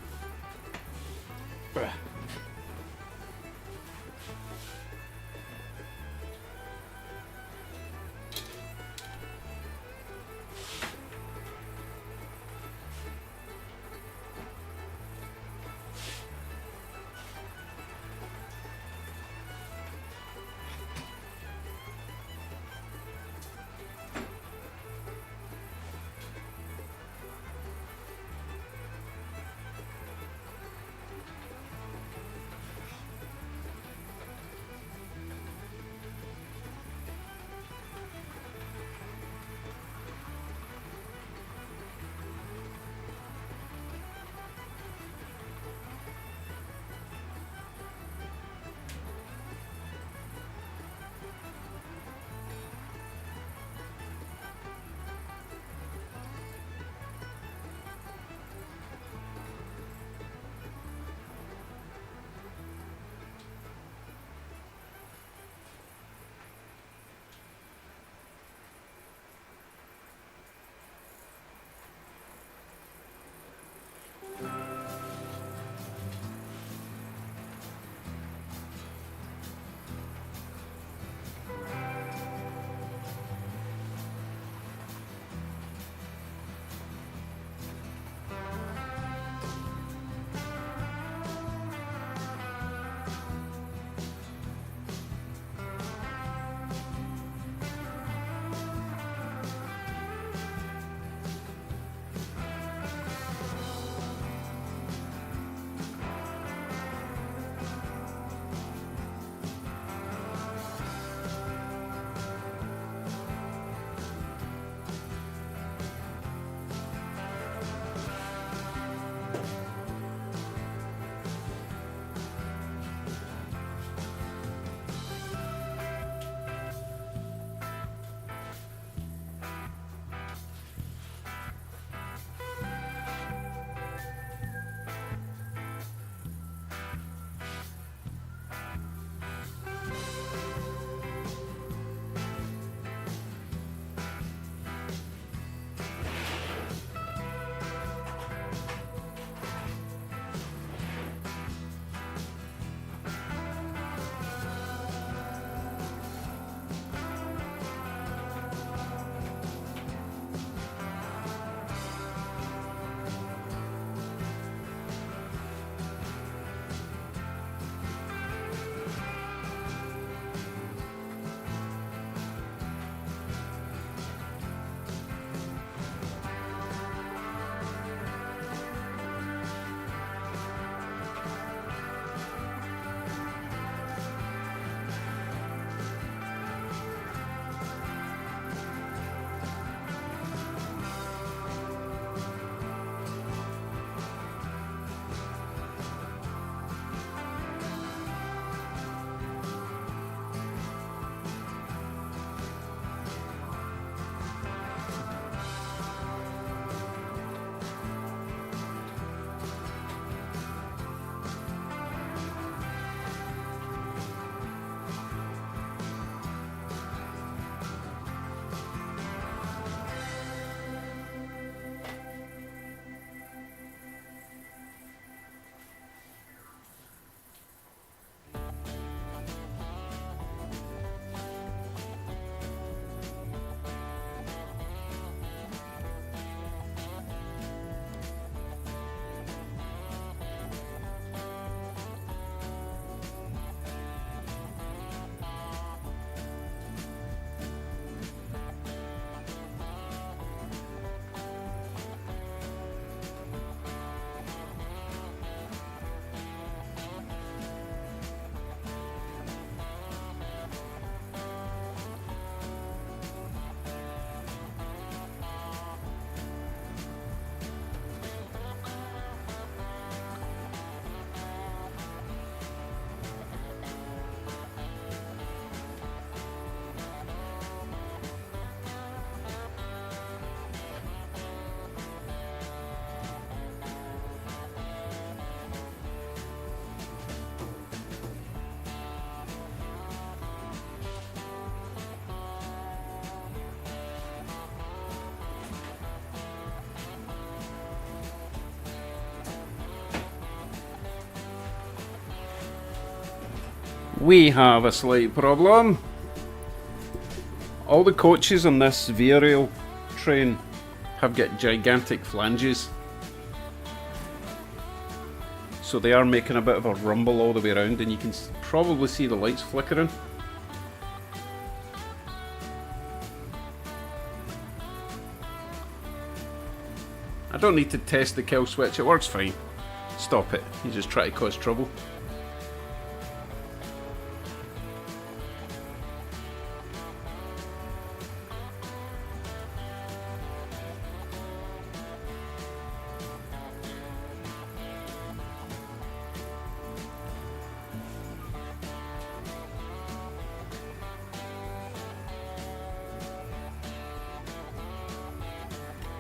Speaker 1: We have a slight problem. All the coaches on this via rail train have got gigantic flanges, so they are making a bit of a rumble all the way around, and you can probably see the lights flickering. I don't need to test the kill switch, it works fine. Stop it, you just try to cause trouble.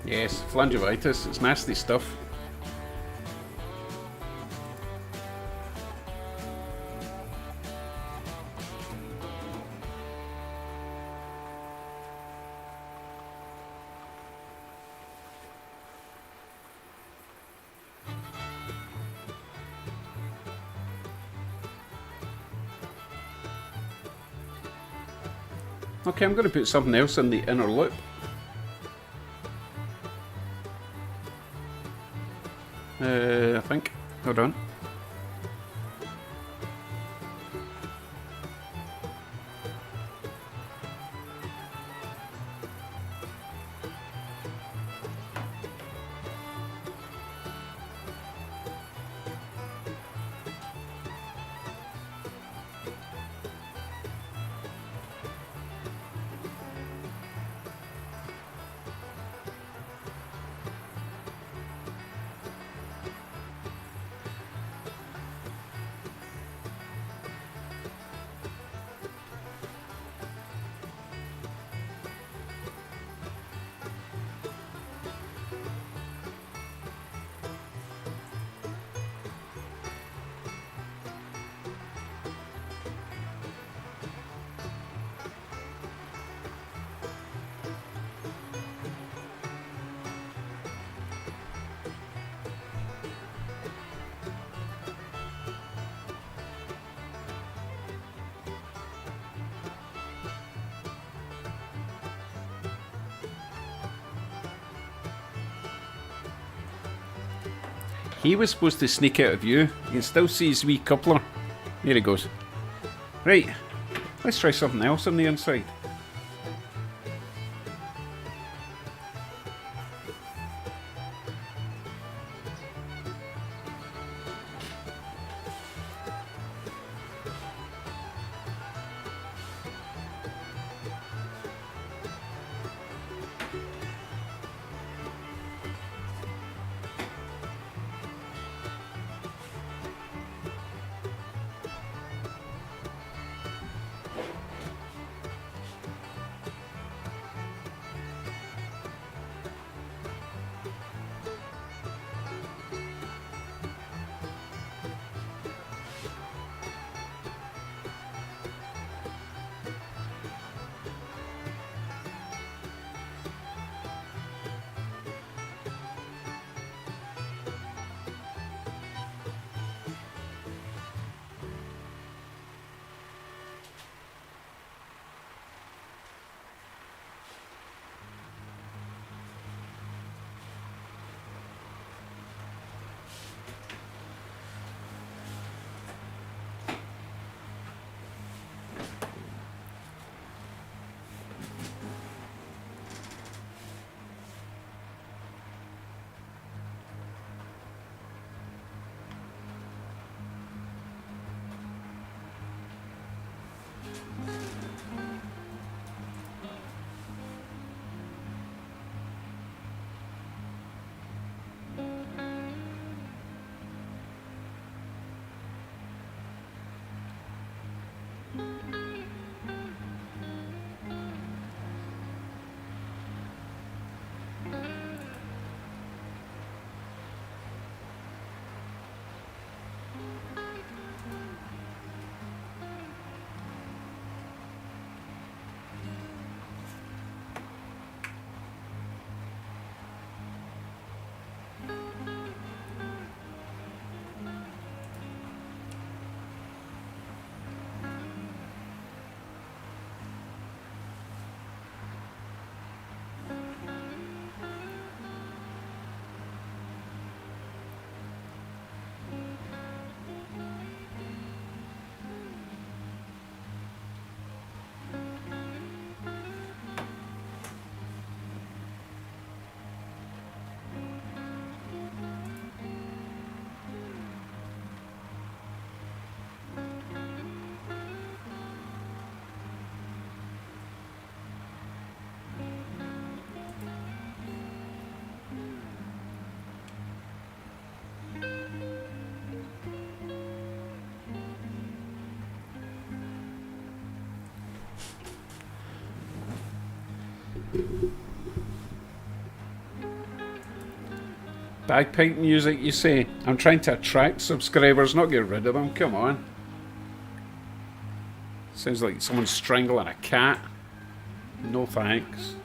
Speaker 1: Yes, phalangivitis, it's nasty stuff. Okay, I'm going to put something else in the inner loop. I think. Hold on. He was supposed to sneak out of view. You can still see his wee coupler. There he goes. Right, let's try something else on the inside. Bagpipe music, you say? I'm trying to attract subscribers, not get rid of them. Come on. Sounds like someone's strangling a cat. No thanks.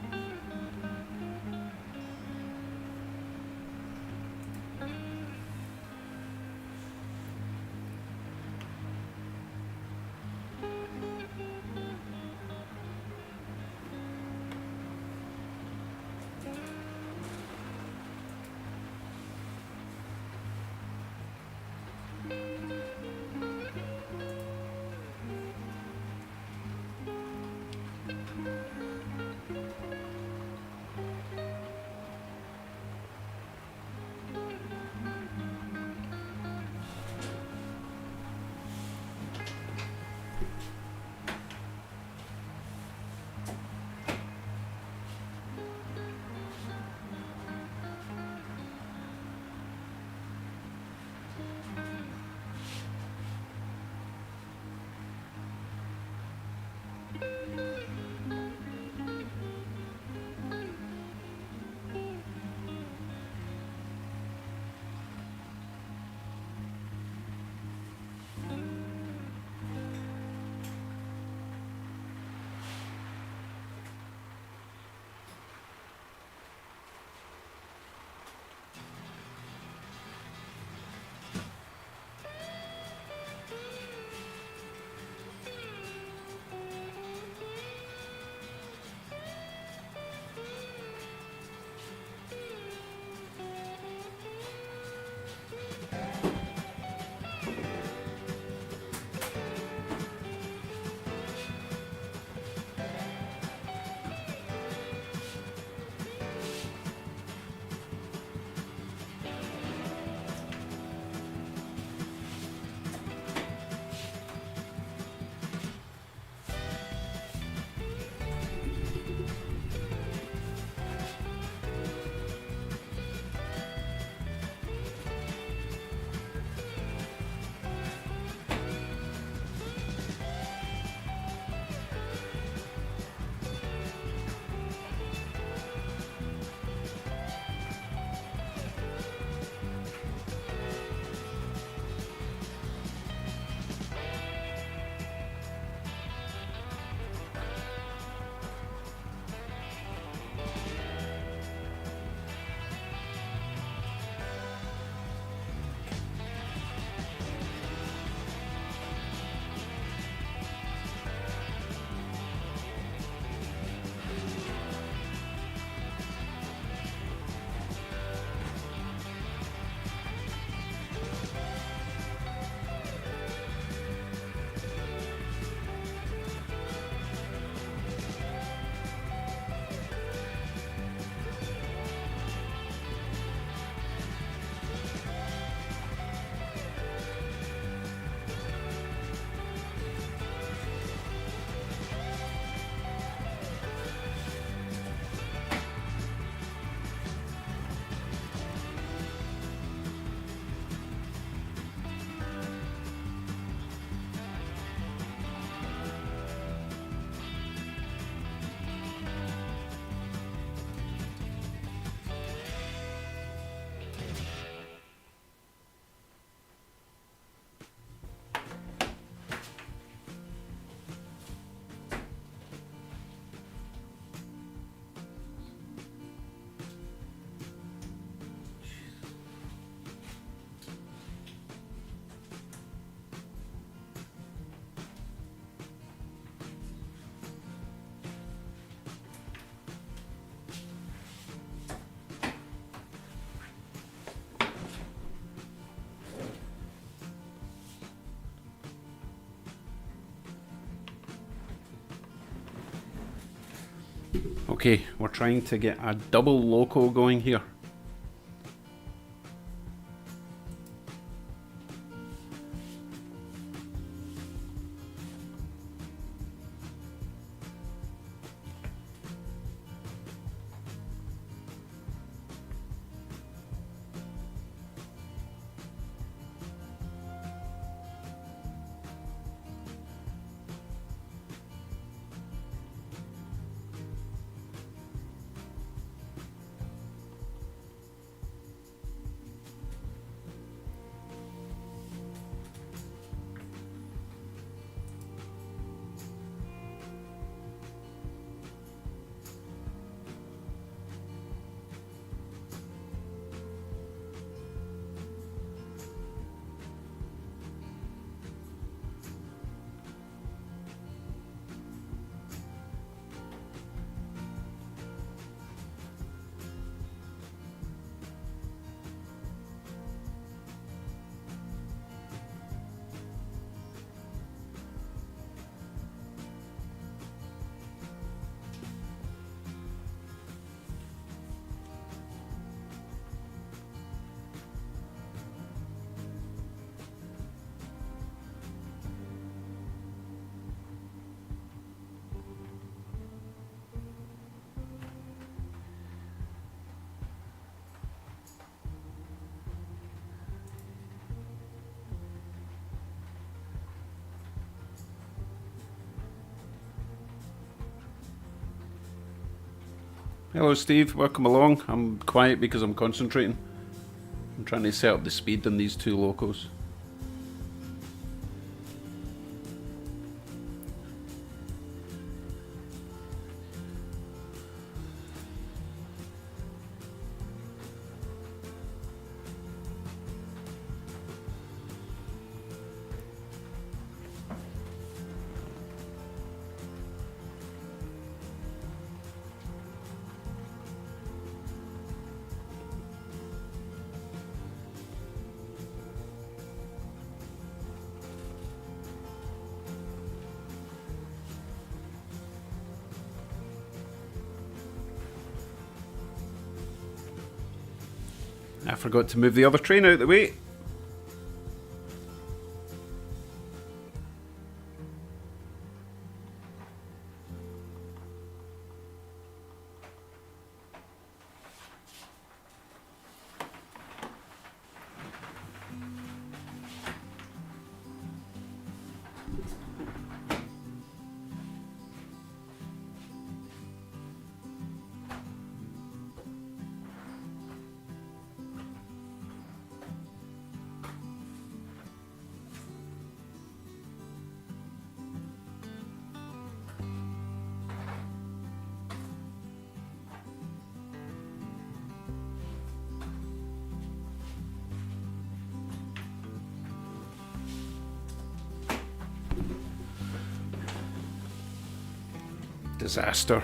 Speaker 1: Okay, we're trying to get a double loco going here. Hello Steve, welcome along. I'm quiet because I'm concentrating. I'm trying to set up the speed on these two locos. I forgot to move the other train out of the way. Disaster.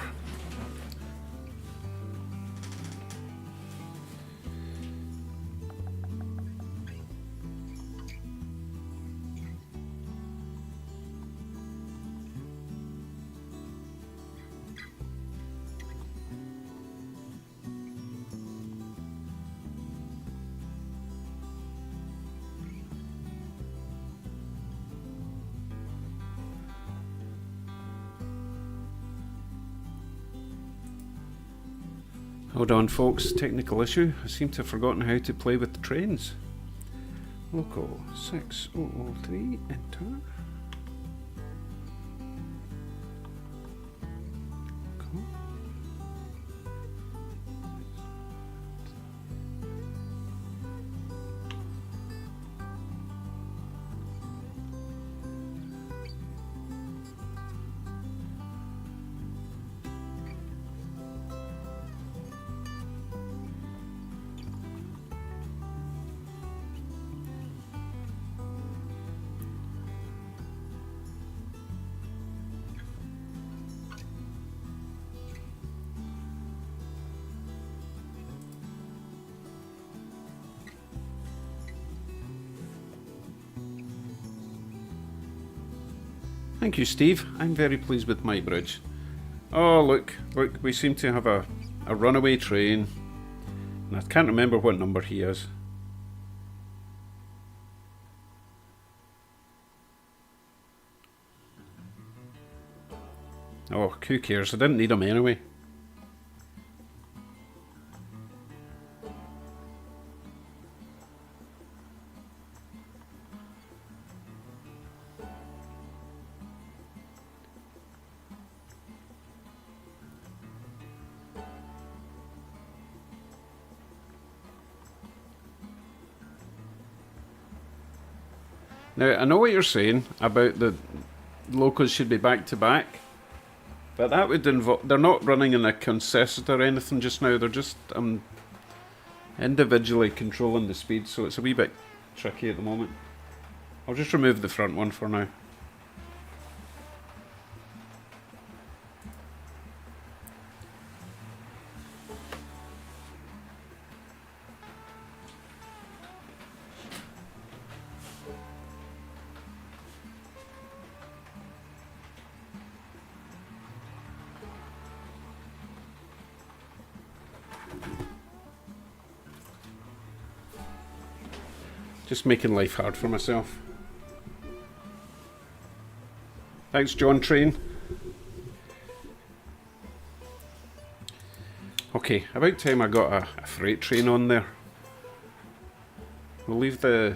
Speaker 1: Hold on folks, technical issue. I seem to have forgotten how to play with the trains. Loco 6003, enter. Cool. Thank you, Steve. I'm very pleased with my bridge. Oh, look, we seem to have a runaway train. And I can't remember what number he is. Oh, who cares? I didn't need him anyway. Now, I know what you're saying about the locos should be back to back, but that would involve, they're not running in a consistor or anything just now, they're just individually controlling the speed, so it's a wee bit tricky at the moment. I'll just remove the front one for now. Just making life hard for myself. Thanks, John Train. Okay, about time I got a freight train on there. We'll leave the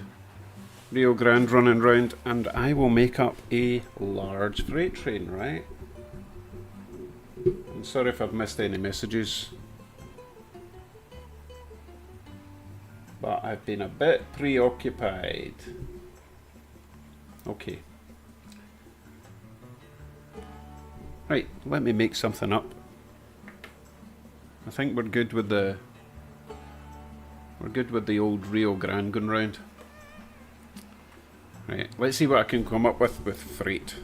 Speaker 1: Rio Grande running round and I will make up a large freight train, right? I'm sorry if I've missed any messages. but I've been a bit preoccupied. Okay. Right, let me make something up. I think we're good with the old Rio Grande going round. Right, let's see what I can come up with freight.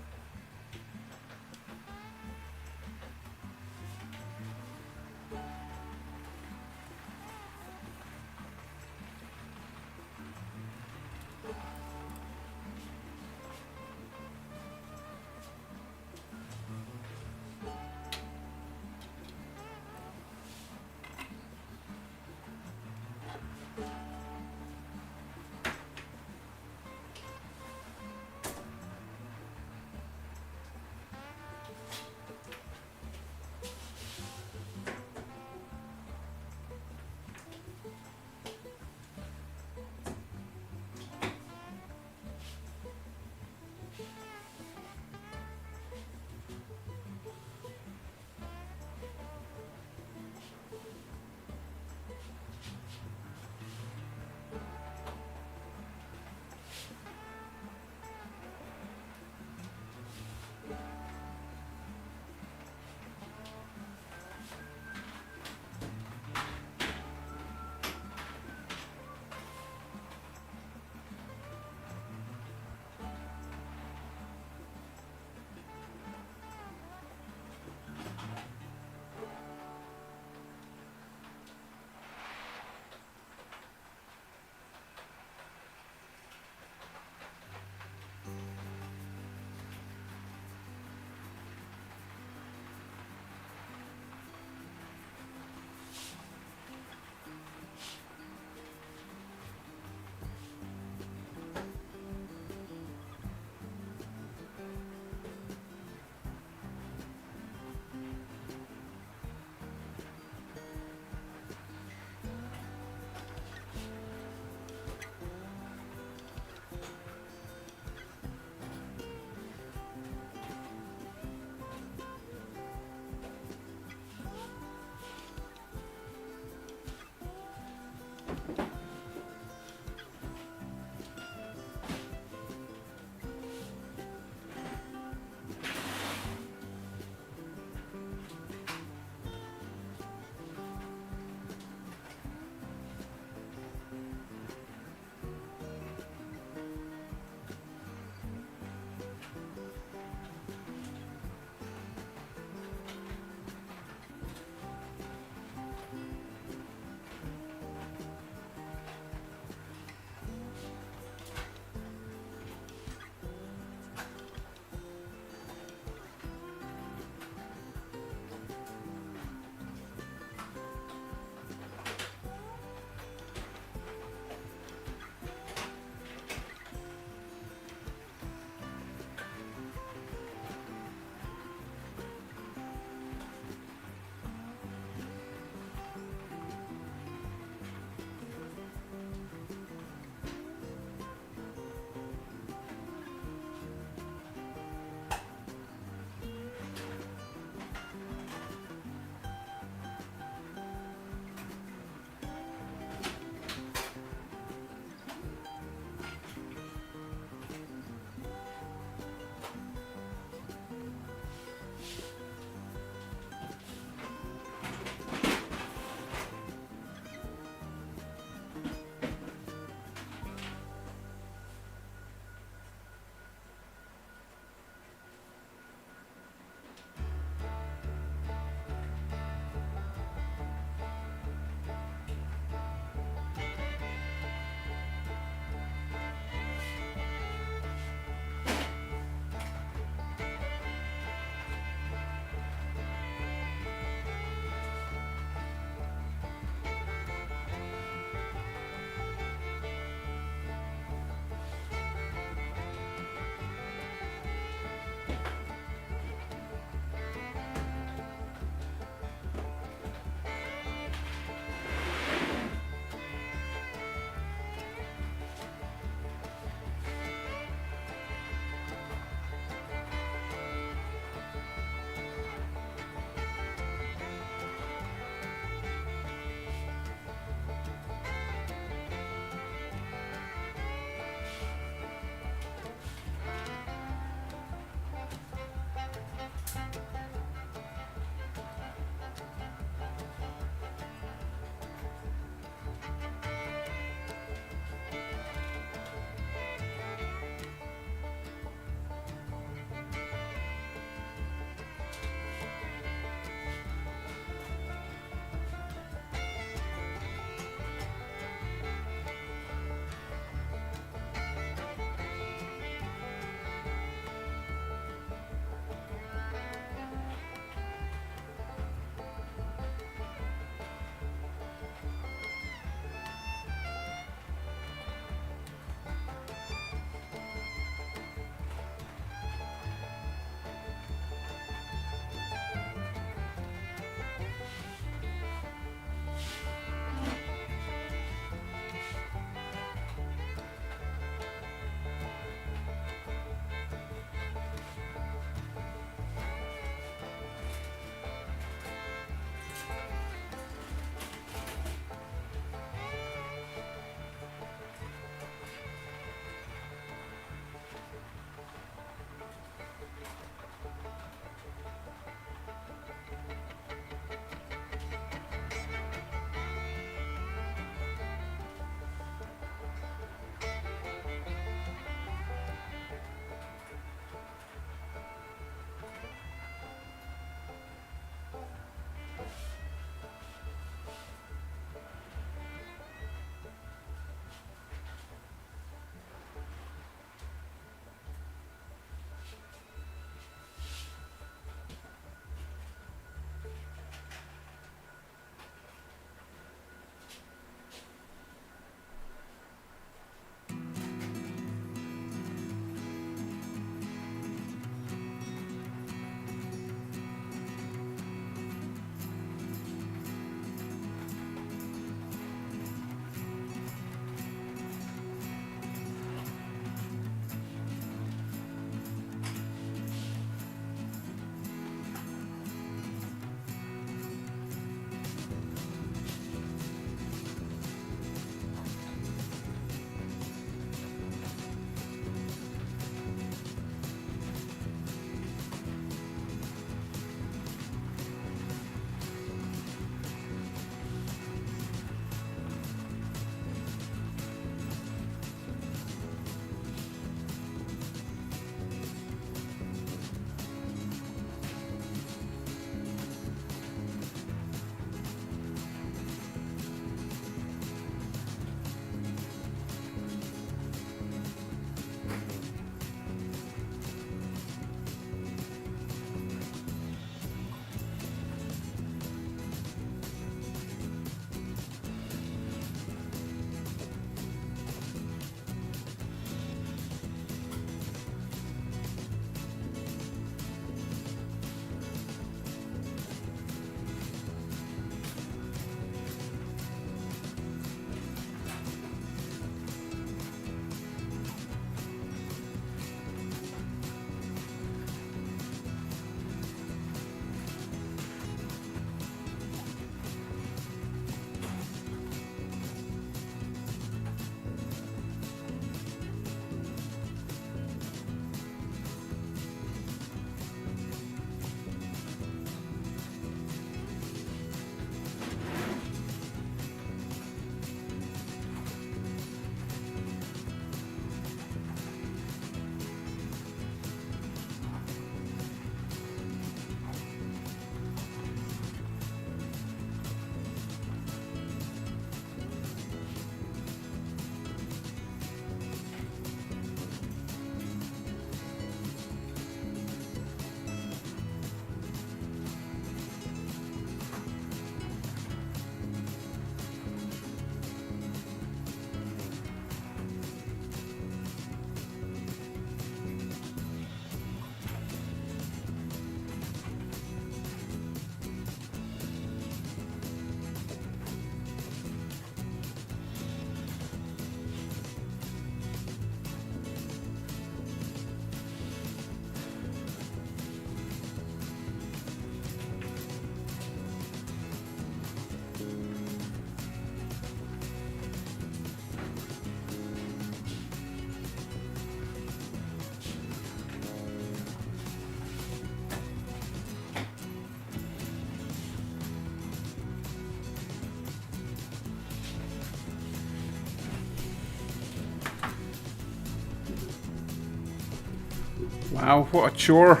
Speaker 1: Wow, what a chore.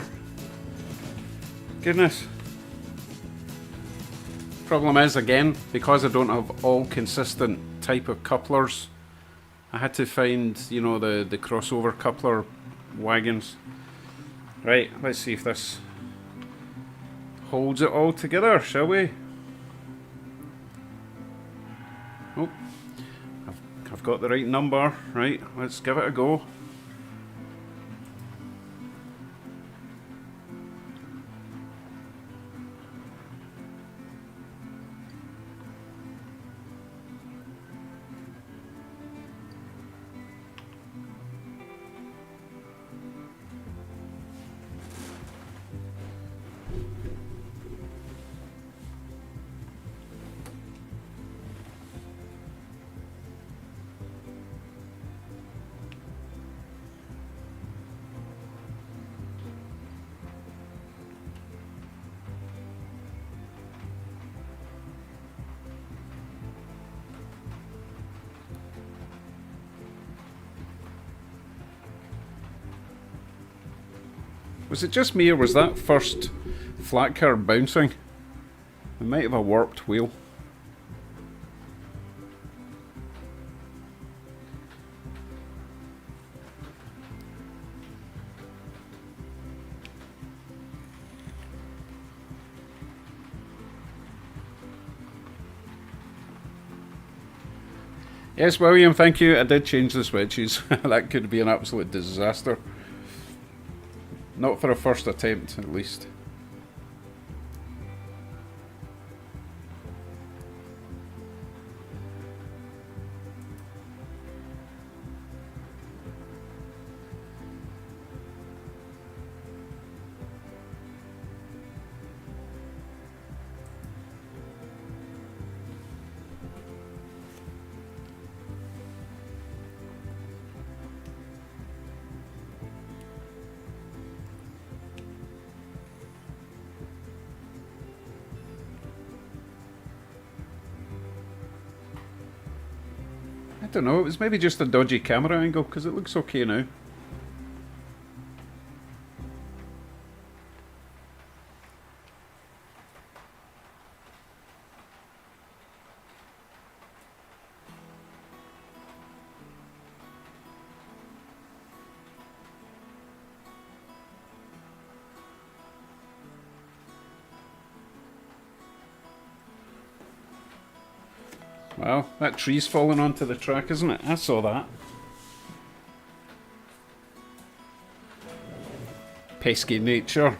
Speaker 1: Goodness. Problem is, again, because I don't have all consistent type of couplers, I had to find, you know, the crossover coupler wagons. Right, let's see if this holds it all together, shall we? Oh, I've got the right number. Right, let's give it a go. Was it just me, or was that first flat curve bouncing? It might have a warped wheel. Yes, William, thank you. I did change the switches. That could be an absolute disaster. Not for a first attempt, at least. I don't know, it was maybe just a dodgy camera angle, because it looks okay now. Well, that tree's falling onto the track, isn't it? I saw that. Pesky nature.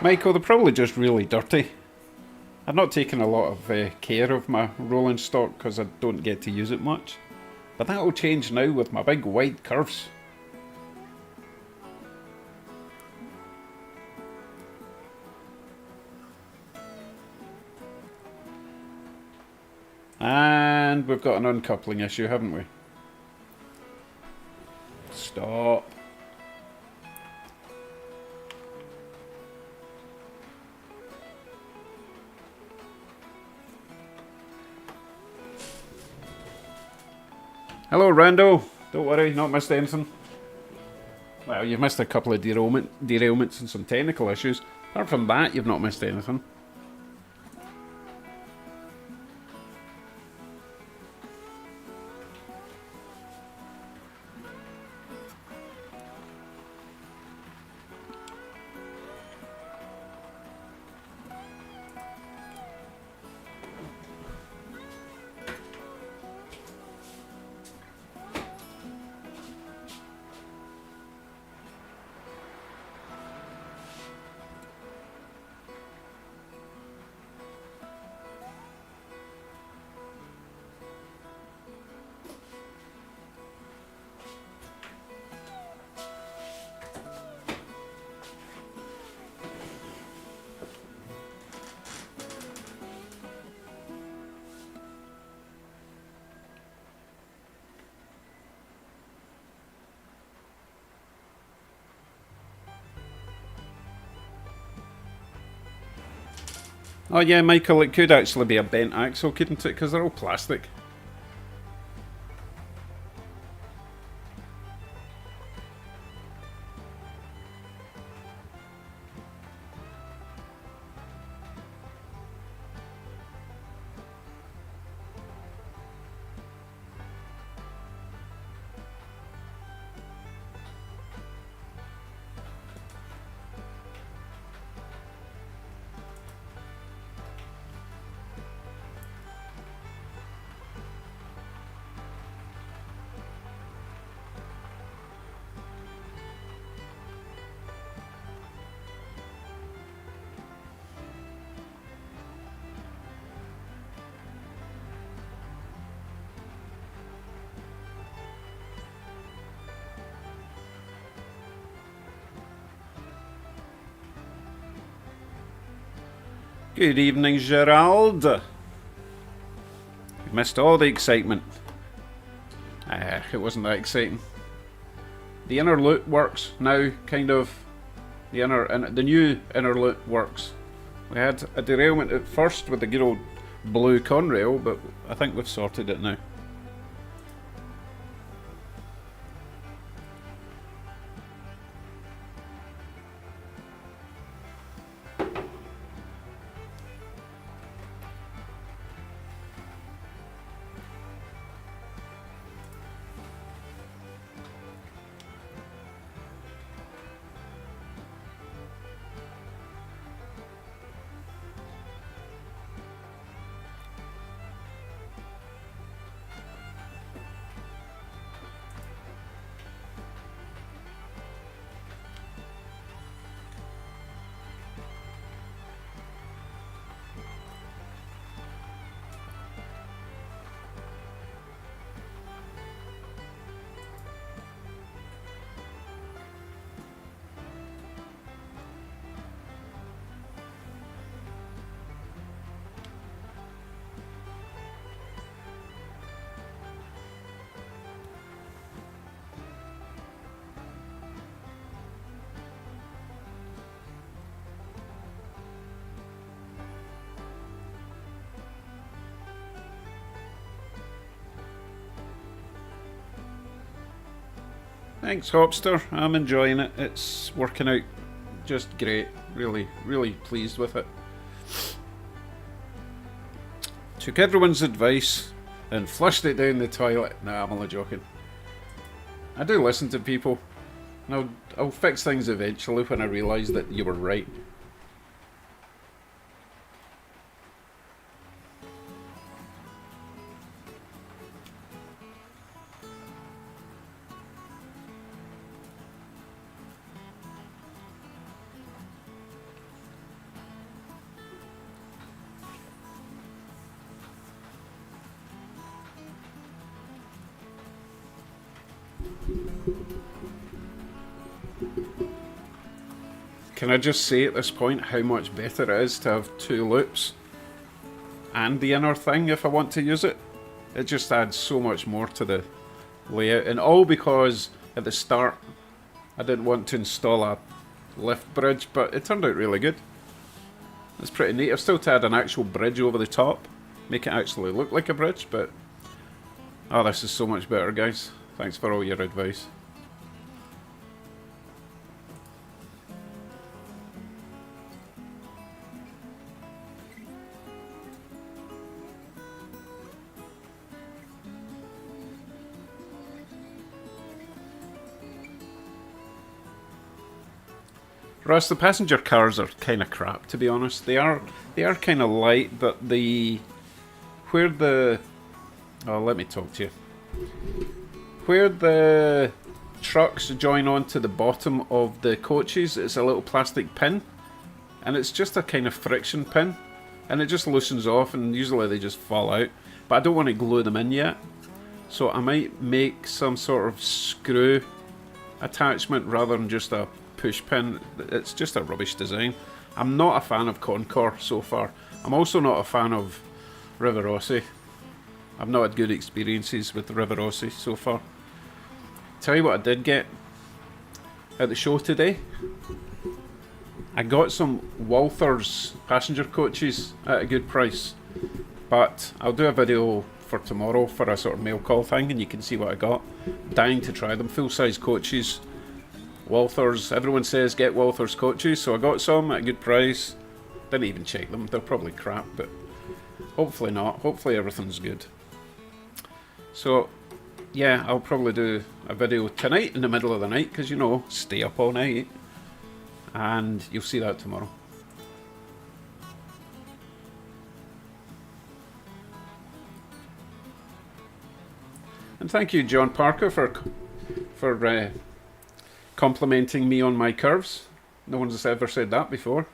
Speaker 1: Michael, they're probably just really dirty. I've not taken a lot of care of my rolling stock because I don't get to use it much. But that'll change now with my big wide curves. And we've got an uncoupling issue, haven't we? Stop. Hello, Rando. Don't worry, not missed anything. Well, you've missed a couple of derailments and some technical issues. Apart from that, you've not missed anything. Oh yeah, Michael, it could actually be a bent axle, couldn't it? Because they're all plastic. Good evening, Gerald. You missed all the excitement. It wasn't that exciting. The inner loop works now, kind of. The new inner loop works. We had a derailment at first with the good old blue conrail, but I think we've sorted it now. Thanks, Hopster. I'm enjoying it. It's working out just great. Really, really pleased with it. Took everyone's advice and flushed it down the toilet. Nah, I'm only joking. I do listen to people. And I'll fix things eventually when I realise that you were right. Can I just say at this point how much better it is to have two loops and the inner thing if I want to use it? It just adds so much more to the layout, and all because at the start I didn't want to install a lift bridge, but it turned out really good. It's pretty neat. I've still to add an actual bridge over the top, make it actually look like a bridge, but oh, this is so much better, guys. Thanks for all your advice. Russ, the passenger cars are kind of crap, to be honest. They are kind of light, but where the let me talk to you. Where the trucks join onto the bottom of the coaches, it's a little plastic pin, and it's just a kind of friction pin, and it just loosens off, and usually they just fall out. But I don't want to glue them in yet, so I might make some sort of screw attachment rather than just a push pin. It's just a rubbish design. I'm not a fan of Concord so far. I'm also not a fan of Rivarossi. I've not had good experiences with Rivarossi so far. Tell you what I did get at the show today. I got some Walther's passenger coaches at a good price, but I'll do a video for tomorrow for a sort of mail call thing, and you can see what I got. Dying to try them. Full-size coaches, Walther's. Everyone says get Walther's coaches, so I got some at a good price. Didn't even check them. They're probably crap, but hopefully not. Hopefully everything's good. So yeah, I'll probably do a video tonight in the middle of the night, because, you know, stay up all night, and you'll see that tomorrow. And thank you, John Parker, for complimenting me on my curves. No one's ever said that before.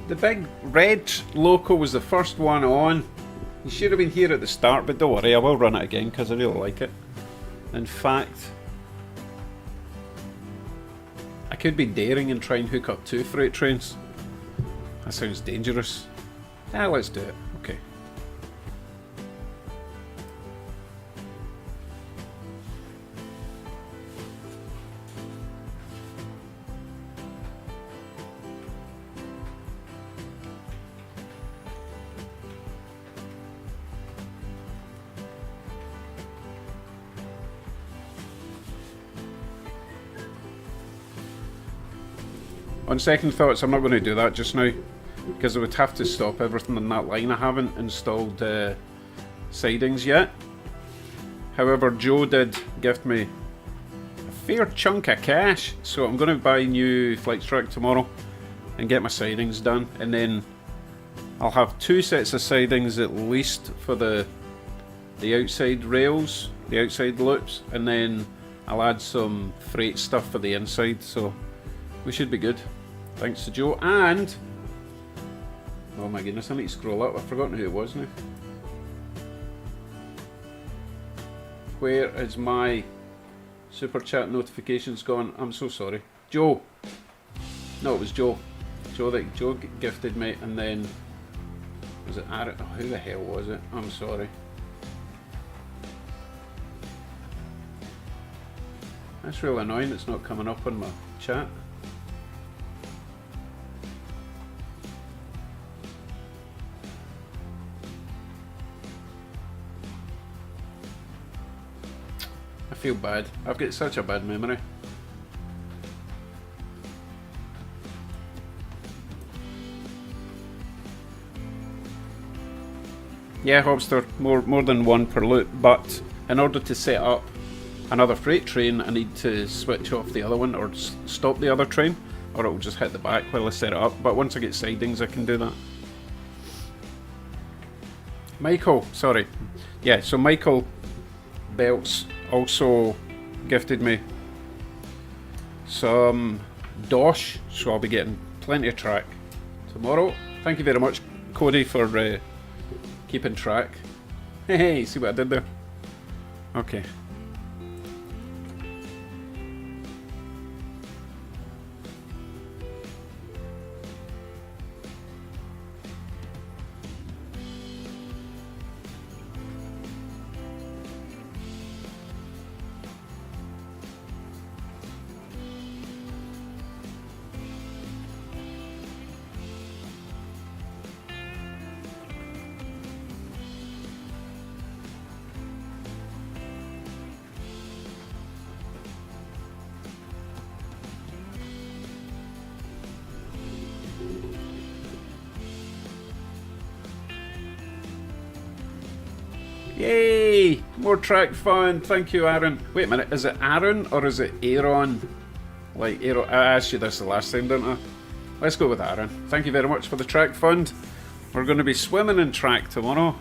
Speaker 1: The big red loco was the first one on. You should have been here at the start, but don't worry, I will run it again because I really like it. In fact, I could be daring and try and hook up 2 freight trains. That sounds dangerous. Yeah, let's do it. Okay. On second thoughts, I'm not going to do that just now, because I would have to stop everything in that line. I haven't installed sidings yet. However, Joe did gift me a fair chunk of cash, so I'm going to buy new FlexTrack tomorrow and get my sidings done, and then I'll have 2 sets of sidings at least for the outside rails, the outside loops, and then I'll add some freight stuff for the inside, so we should be good. Thanks to Joe. And oh my goodness, I need to scroll up. I've forgotten who it was now. Where is my super chat notifications gone? I'm so sorry. Joe. No, it was Joe. Joe gifted me, and then was it Aaron? Oh, who the hell was it? I'm sorry. That's really annoying. It's not coming up on my chat. I feel bad. I've got such a bad memory. Yeah, Hobster, more than one per loop, but in order to set up another freight train, I need to switch off the other one or stop the other train, or it will just hit the back while I set it up. But once I get sidings, I can do that. Michael, sorry. Yeah, so Michael Belts also gifted me some dosh, so I'll be getting plenty of track tomorrow. Thank you very much, Cody, for keeping track. Hey, see what I did there? Okay. Yay! More track fun. Thank you, Aaron. Wait a minute. Is it Aaron or is it Aaron? Like Aaron. I asked you this the last time, didn't I? Let's go with Aaron. Thank you very much for the track fund. We're going to be swimming in track tomorrow.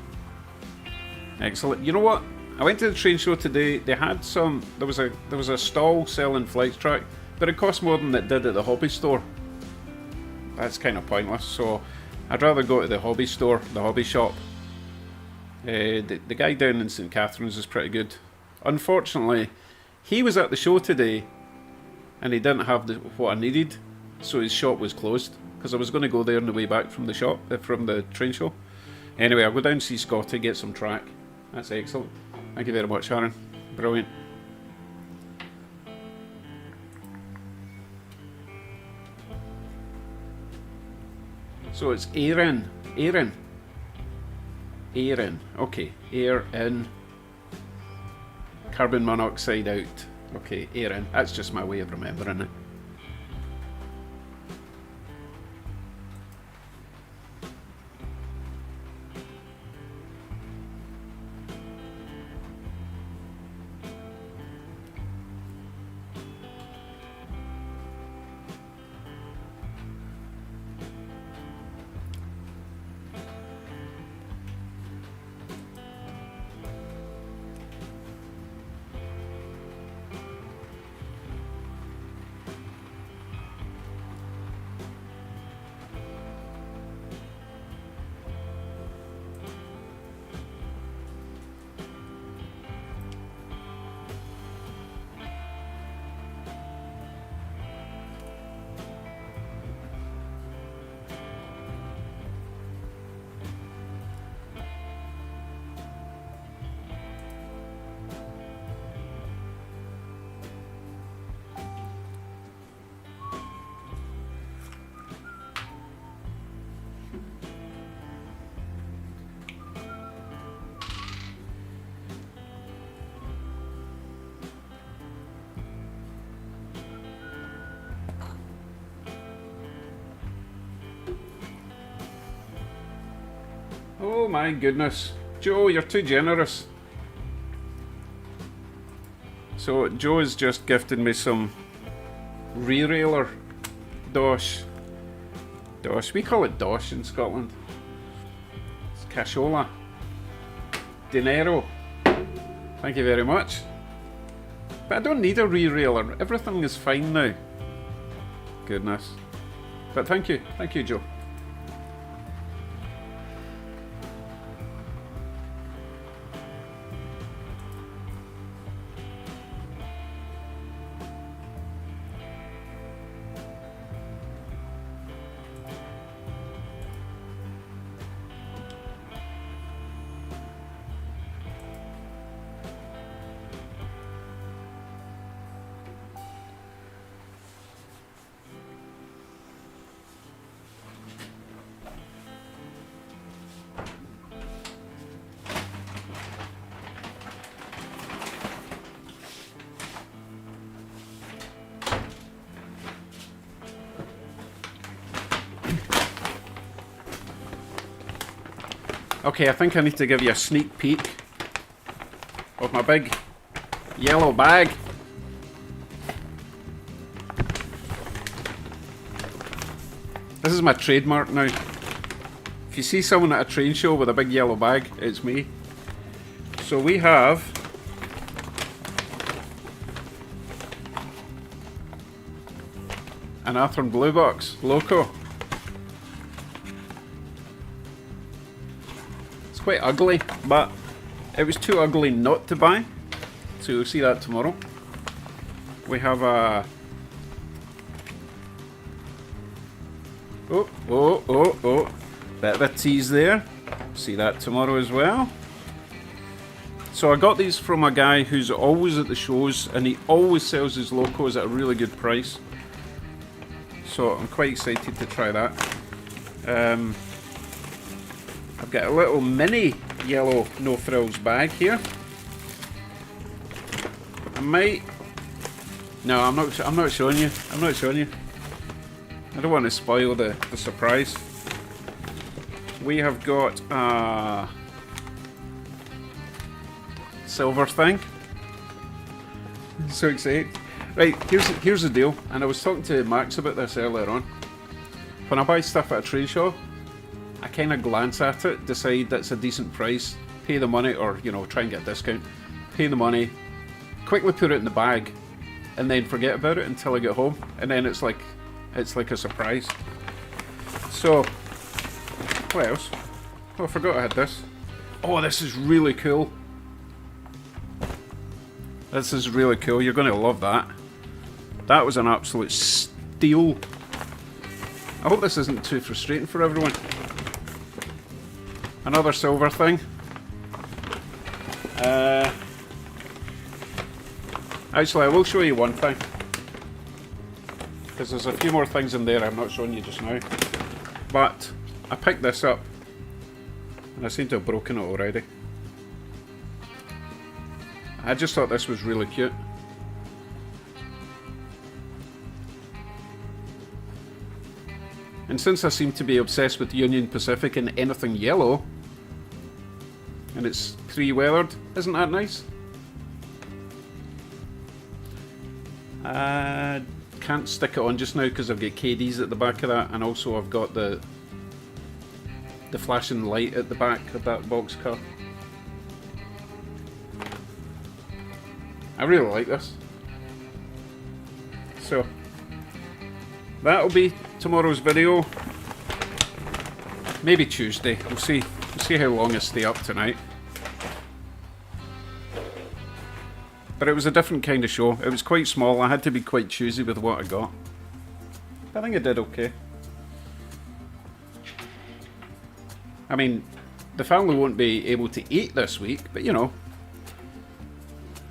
Speaker 1: Excellent. You know what? I went to the train show today. They had some. There was a stall selling flex track, but it cost more than it did at the hobby store. That's kind of pointless. So I'd rather go to the hobby store, the hobby shop. The guy down in St Catherine's is pretty good. Unfortunately, he was at the show today, and he didn't have what I needed, so his shop was closed. Because I was going to go there on the way back from the shop, from the train show. Anyway, I'll go down and see Scotty, get some track. That's excellent. Thank you very much, Aaron. Brilliant. So it's Aaron. Aaron. Okay. Air in. Carbon monoxide out. Okay, Aaron. That's just my way of remembering it. Oh my goodness. Joe, you're too generous. So Joe has just gifted me some re-railer dosh. Dosh. We call it dosh in Scotland. It's cashola. Dinero. Thank you very much. But I don't need a re-railer. Everything is fine now. Goodness. But thank you. Thank you, Joe. Okay, I think I need to give you a sneak peek of my big yellow bag. This is my trademark now. If you see someone at a train show with a big yellow bag, it's me. So we have an Athearn Blue Box Loco. Quite ugly, but it was too ugly not to buy, so you'll see that tomorrow. We have a bit of a tease there. See that tomorrow as well. So I got these from a guy who's always at the shows, and he always sells his locos at a really good price, so I'm quite excited to try that. I've got a little mini yellow no frills bag here. I might. No, I'm not showing you. I'm not showing you. I don't want to spoil the surprise. We have got silver thing. So excited. Right, here's the deal, and I was talking to Max about this earlier on. When I buy stuff at a trade show, I kind of glance at it, decide that's a decent price, pay the money, or, you know, try and get a discount, pay the money, quickly put it in the bag, and then forget about it until I get home, and then it's like a surprise. So, what else? Oh, I forgot I had this. Oh, this is really cool. This is really cool. You're going to love that. That was an absolute steal. I hope this isn't too frustrating for everyone. Another silver thing. Actually, I will show you one thing. Because there's a few more things in there I'm not showing you just now. But I picked this up. And I seem to have broken it already. I just thought this was really cute. And since I seem to be obsessed with Union Pacific and anything yellow, and it's 3-weathered, isn't that nice? I can't stick it on just now because I've got KDs at the back of that, and also I've got the flashing light at the back of that boxcar. I really like this. So that'll be tomorrow's video. Maybe Tuesday. We'll see how long I stay up tonight. But it was a different kind of show. It was quite small. I had to be quite choosy with what I got. I think I did okay. I mean, the family won't be able to eat this week, but you know,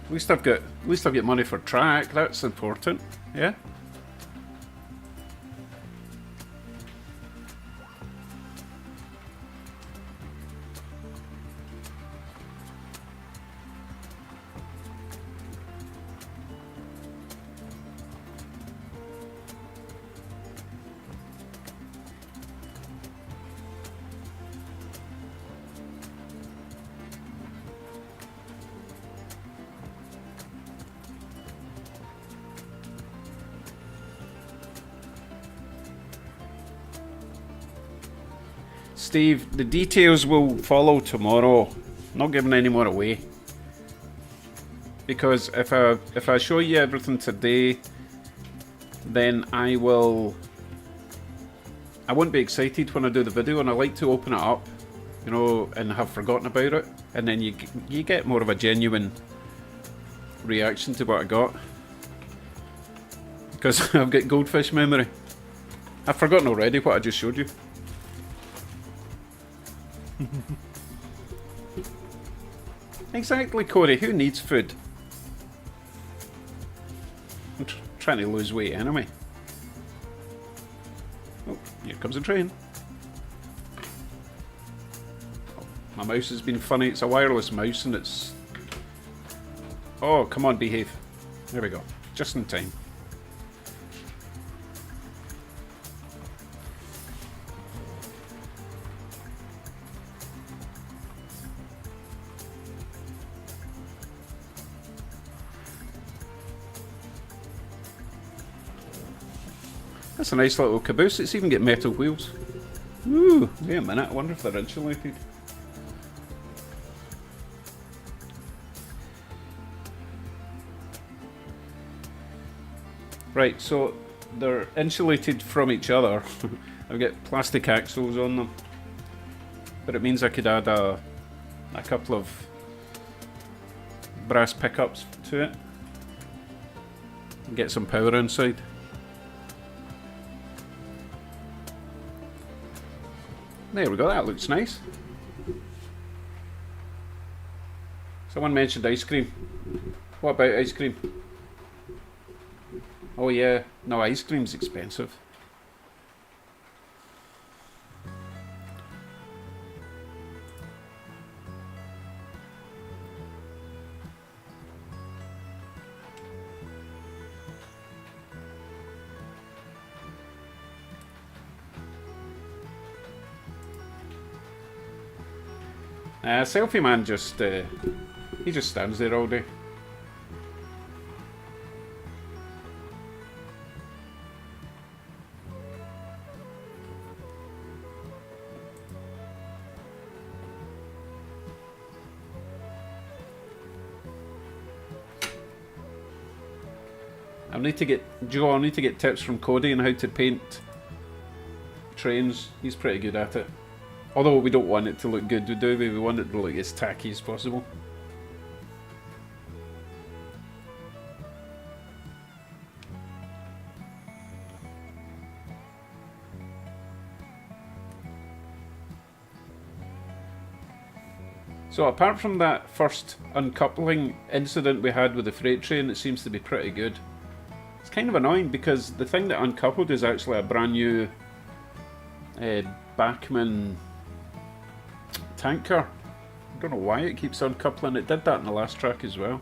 Speaker 1: at least I've got money for track. That's important, yeah. Steve, the details will follow tomorrow. I'm not giving any more away. Because if I show you everything today, then I won't be excited when I do the video, and I like to open it up, you know, and have forgotten about it, and then you get more of a genuine reaction to what I got. Because I've got goldfish memory. I've forgotten already what I just showed you. Exactly, Corey. Who needs food? I'm trying to lose weight anyway. Oh, here comes a train. Oh, my mouse has been funny. It's a wireless mouse and it's... Oh, come on, behave. There we go. Just in time. That's a nice little caboose. It's even got metal wheels. Ooh, wait a minute. I wonder if they're insulated. Right, so they're insulated from each other. I've got plastic axles on them. But it means I could add a couple of brass pickups to it. And get some power inside. There we go, that looks nice. Someone mentioned ice cream. What about ice cream? Oh yeah, no, ice cream's expensive. Selfie Man just He just stands there all day. I need to get Joe. I need to get tips from Cody on how to paint trains. He's pretty good at it. Although we don't want it to look good, do we? We want it to look as tacky as possible. So apart from that first uncoupling incident we had with the freight train, it seems to be pretty good. It's kind of annoying because the thing that uncoupled is actually a brand new Bachmann tanker. I don't know why it keeps uncoupling. It did that in the last track as well.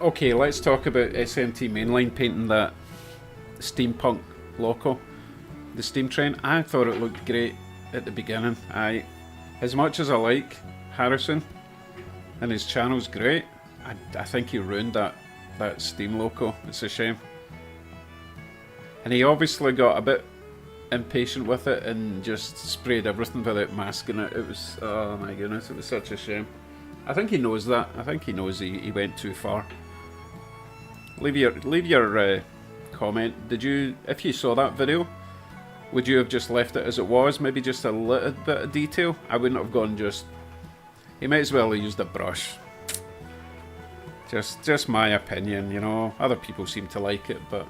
Speaker 1: Okay, let's talk about SMT mainline painting that steampunk loco, the steam train. I thought it looked great at the beginning. As much as I like Harrison and his channel's great, I think he ruined that steam loco. It's a shame. And he obviously got a bit impatient with it and just sprayed everything without masking it. It was, oh my goodness, it was such a shame. I think he knows that. I think he knows he went too far. Leave your comment. If you saw that video, would you have just left it as it was? Maybe just a little bit of detail? I wouldn't have gone just... He might as well have used a brush. Just my opinion, you know. Other people seem to like it, but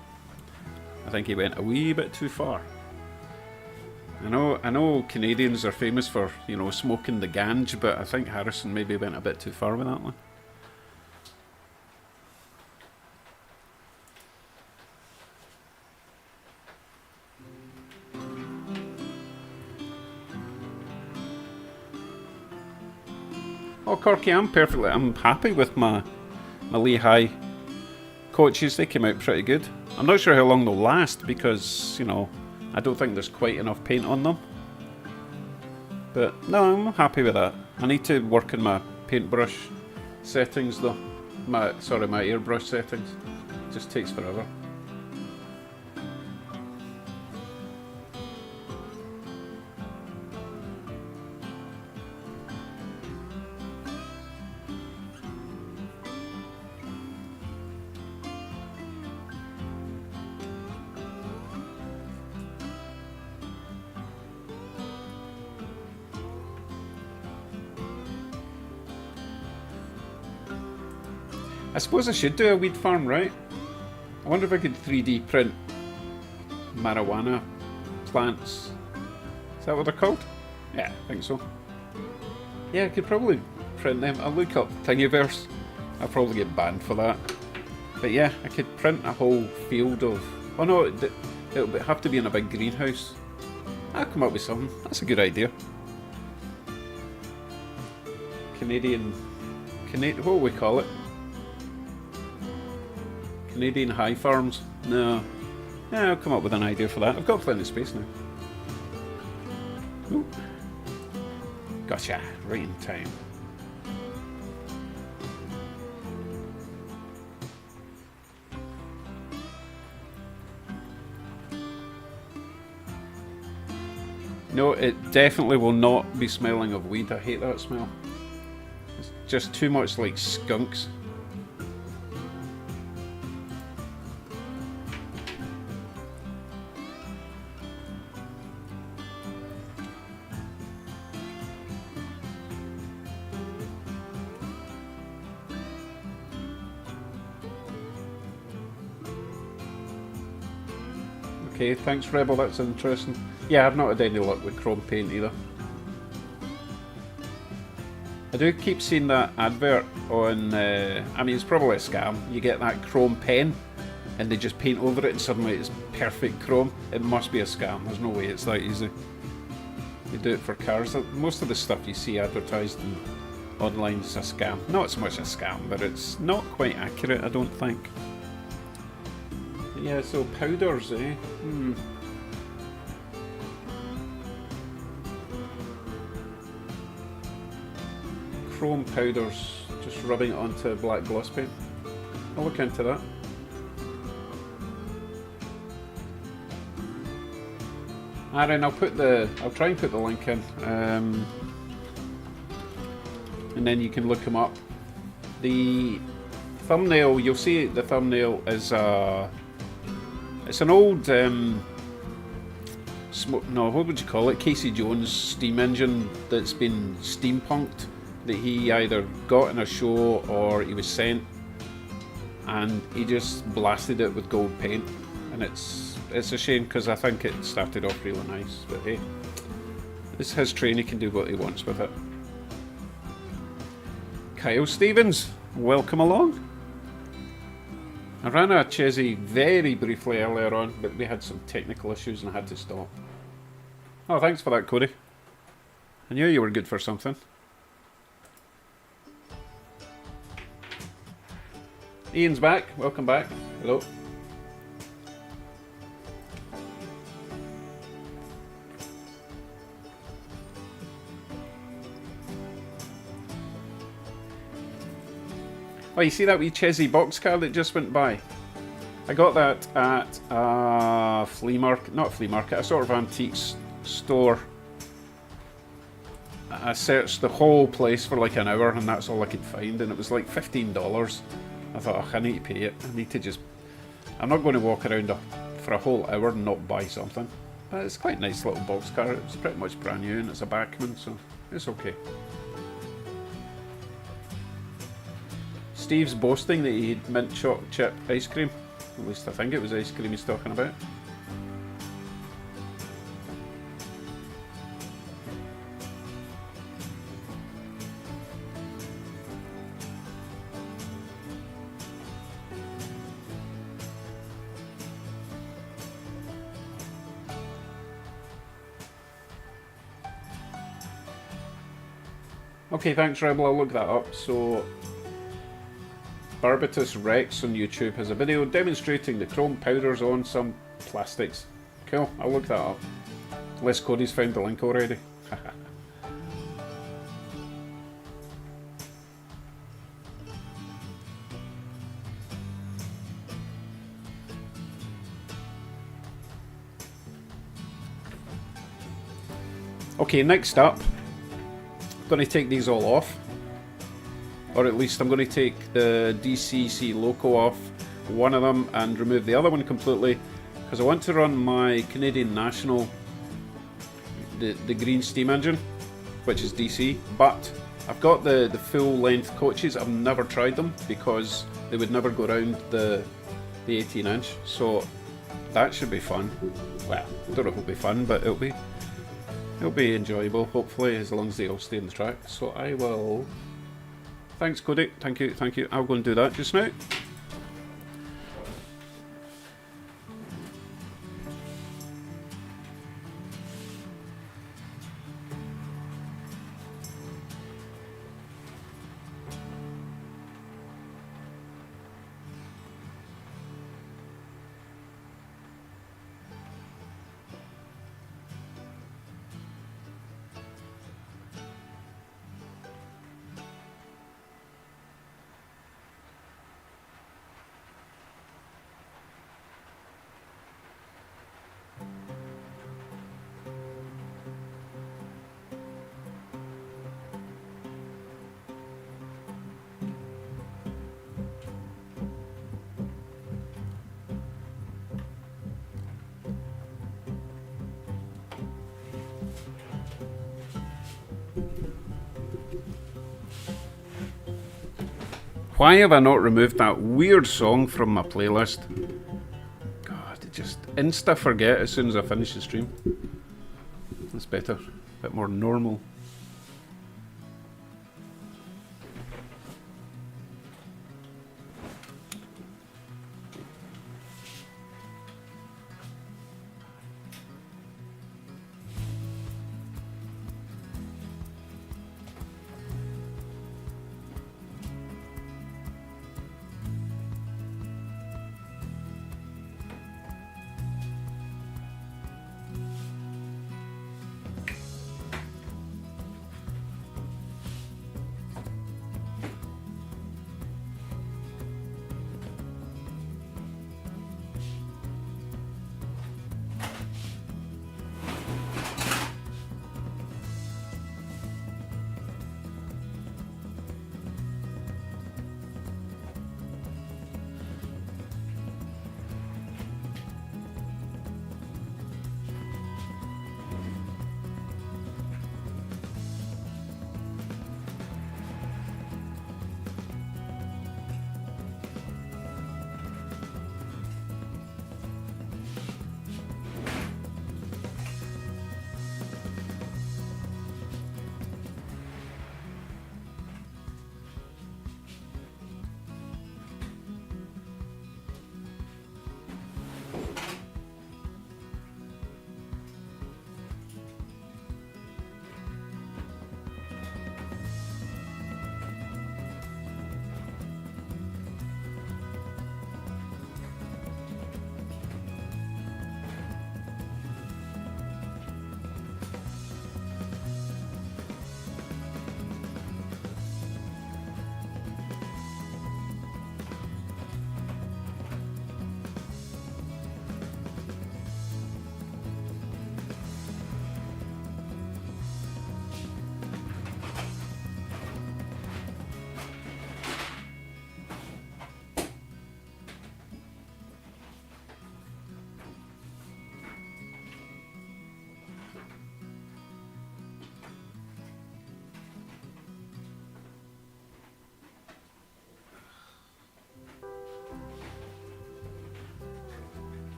Speaker 1: I think he went a wee bit too far. I know Canadians are famous for, you know, smoking the ganj, but I think Harrison maybe went a bit too far with that one. Oh, Corky, I'm happy with my Lehigh coaches. They came out pretty good. I'm not sure how long they'll last because, you know, I don't think there's quite enough paint on them. But no, I'm happy with that. I need to work on my paintbrush settings though. My airbrush settings. It just takes forever. I suppose I should do a weed farm, right? I wonder if I could 3D print marijuana plants. Is that what they're called? Yeah, I think so. Yeah, I could probably print them. I'll look up Thingiverse. I'll probably get banned for that. But yeah, I could print a whole field of... Oh no, it'll have to be in a big greenhouse. I'll come up with something. That's a good idea. Canadian... what will we call it? Canadian high farms? No. Yeah, I'll come up with an idea for that. I've got plenty of space now. Ooh. Gotcha, right in time. No, it definitely will not be smelling of weed. I hate that smell. It's just too much like skunks. Okay, thanks Rebel, that's interesting. Yeah, I've not had any luck with chrome paint either. I do keep seeing that advert on, I mean it's probably a scam. You get that chrome pen and they just paint over it and suddenly it's perfect chrome. It must be a scam, there's no way it's that easy. They do it for cars. Most of the stuff you see advertised online is a scam. Not so much a scam, but it's not quite accurate, I don't think. Yeah, so powders, eh? Chrome powders, just rubbing it onto black gloss paint. I'll look into that. Aaron, I'll try and put the link in, and then you can look them up. The thumbnail, you'll see the thumbnail is it's an old what would you call it? Casey Jones steam engine that's been steampunked, that he either got in a show or he was sent, and he just blasted it with gold paint, and it's a shame because I think it started off really nice, but hey, it's his train, he can do what he wants with it. Kyle Stevens, welcome along. I ran a Chesy very briefly earlier on, but we had some technical issues and I had to stop. Oh, thanks for that, Cody. I knew you were good for something. Ian's back. Welcome back. Hello. Oh, you see that wee Chesy boxcar that just went by? I got that at a flea market, not flea market, a sort of antiques store. I searched the whole place for like an hour and that's all I could find, and it was like $15. I thought, oh, I need to pay it. I need to just... I'm not going to walk around for a whole hour and not buy something. But it's quite a nice little boxcar. It's pretty much brand new and it's a Bachmann, so it's okay. Steve's boasting that he had mint chocolate chip ice cream. At least I think it was ice cream he's talking about. Okay, thanks Rebel, I'll look that up. So, Barbatus Rex on YouTube has a video demonstrating the chrome powders on some plastics. Cool, I'll look that up. Unless Cody's found the link already. Okay, next up, I'm going to take these all off. Or at least I'm going to take the DCC Loco off one of them and remove the other one completely, because I want to run my Canadian National, the green steam engine, which is DC, but I've got the full length coaches. I've never tried them because they would never go around the 18 inch, so that should be fun. Well, I don't know if it'll be fun, but it'll be enjoyable, hopefully, as long as they all stay on the track. So I will... Thanks, Cody. Thank you, thank you. I'll go and do that just now. Why have I not removed that weird song from my playlist? God, insta forget as soon as I finish the stream. That's better. A bit more normal.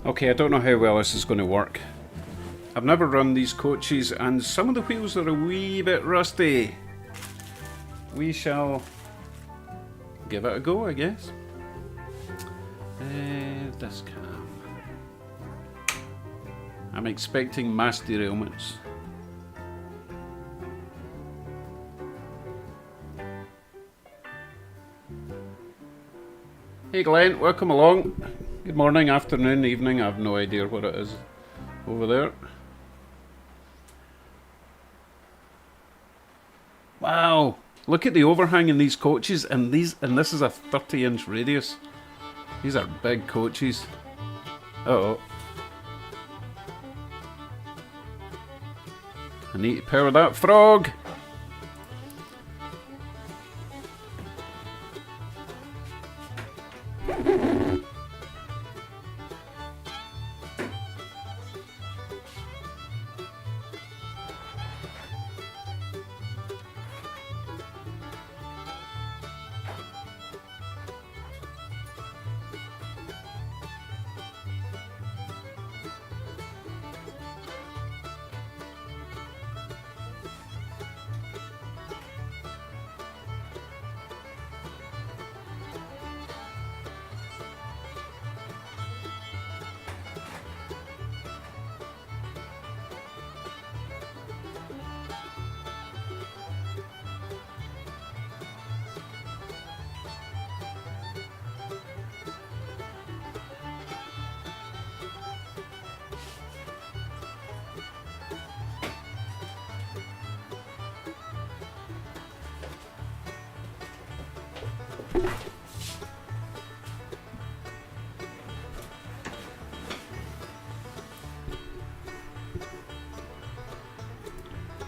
Speaker 1: Okay, I don't know how well this is going to work. I've never run these coaches and some of the wheels are a wee bit rusty. We shall give it a go, I guess. This cam. I'm expecting mass derailments. Hey Glenn, welcome along. Good morning, afternoon, evening, I have no idea what it is over there. Wow, look at the overhang in these coaches, and this is a 30-inch radius. These are big coaches. Uh-oh. I need to power that frog.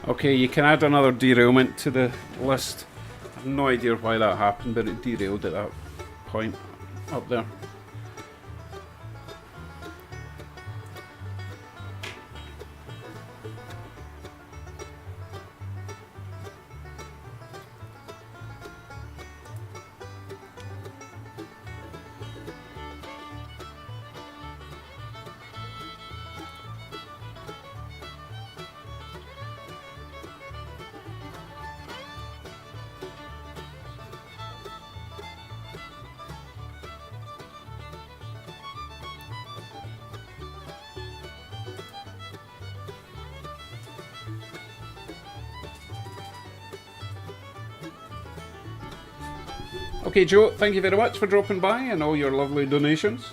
Speaker 1: Okay, you can add another derailment to the list. I have no idea why that happened, but it derailed at that point up there. Okay, Joe, thank you very much for dropping by and all your lovely donations.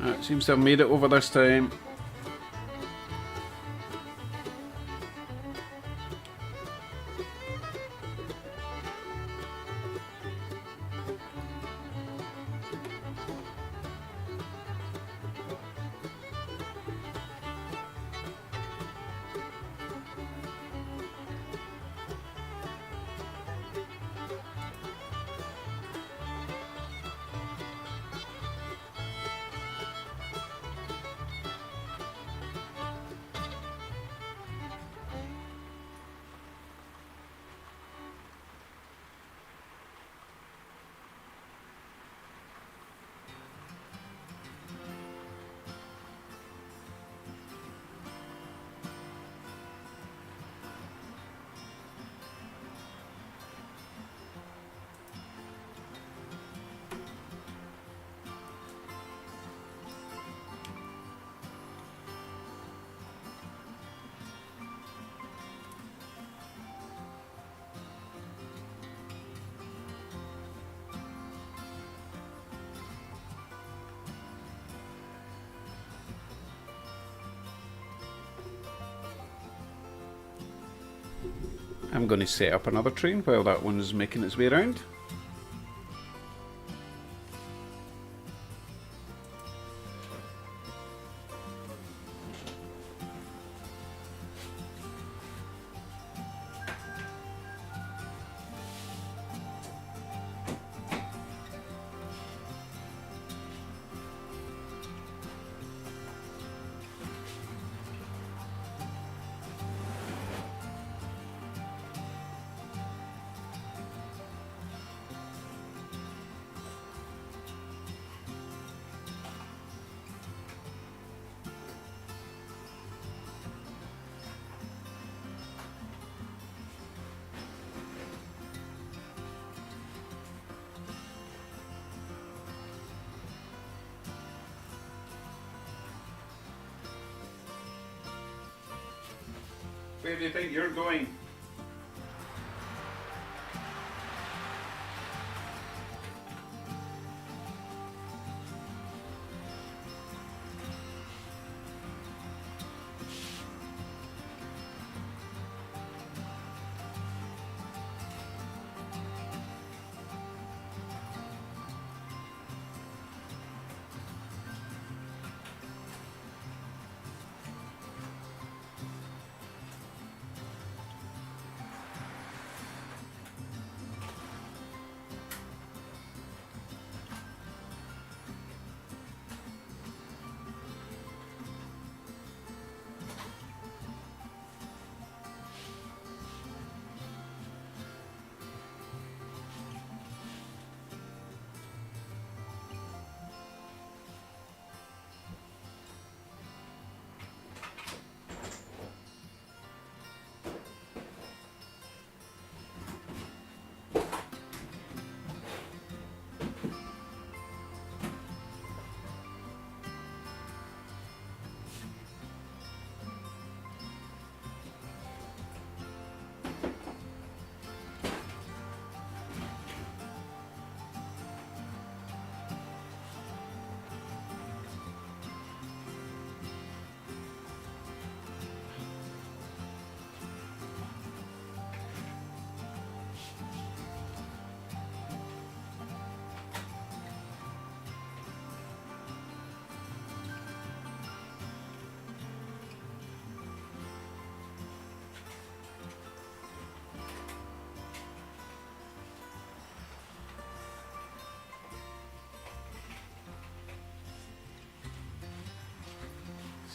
Speaker 1: It seems to have made it over this time. I'm going to set up another train while that one is making its way around. Where do you think you're going?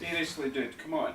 Speaker 1: Seriously, dude, come on.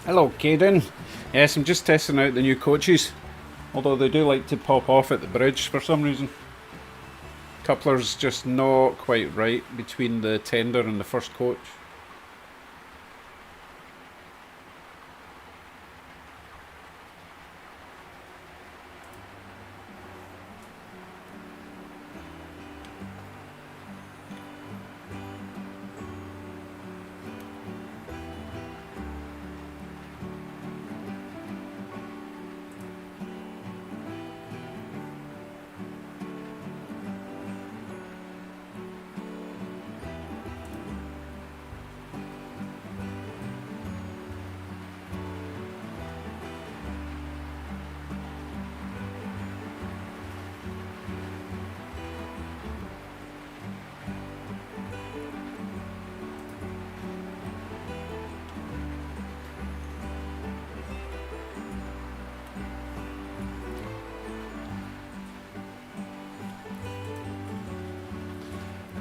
Speaker 1: Hello, Caden. Yes, I'm just testing out the new coaches, although they do like to pop off at the bridge for some reason. Coupler's just not quite right between the tender and the first coach.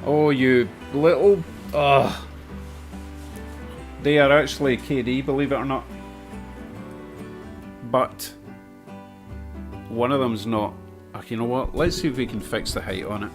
Speaker 1: Oh, you little... Ugh. They are actually KD, believe it or not. But one of them's not. Oh, you know what? Let's see if we can fix the height on it.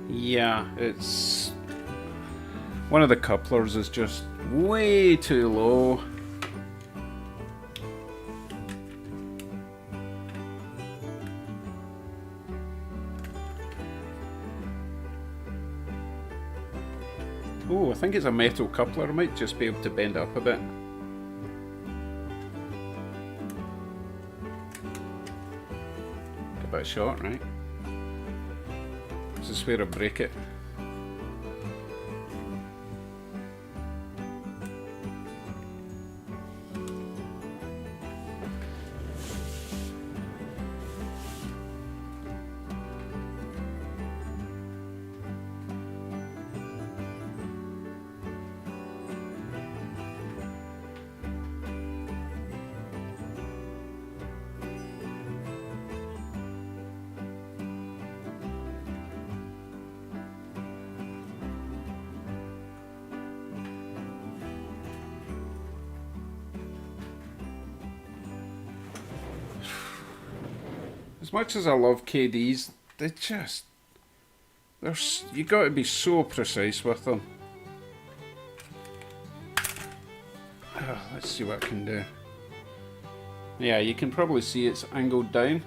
Speaker 1: Yeah, it's... One of the couplers is just way too low. Oh, I think it's a metal coupler. I might just be able to bend it up a bit. Give it a shot, right? This is where I break it. As much as I love KDs, they just... you got to be so precise with them. Let's see what I can do. Yeah, you can probably see it's angled down.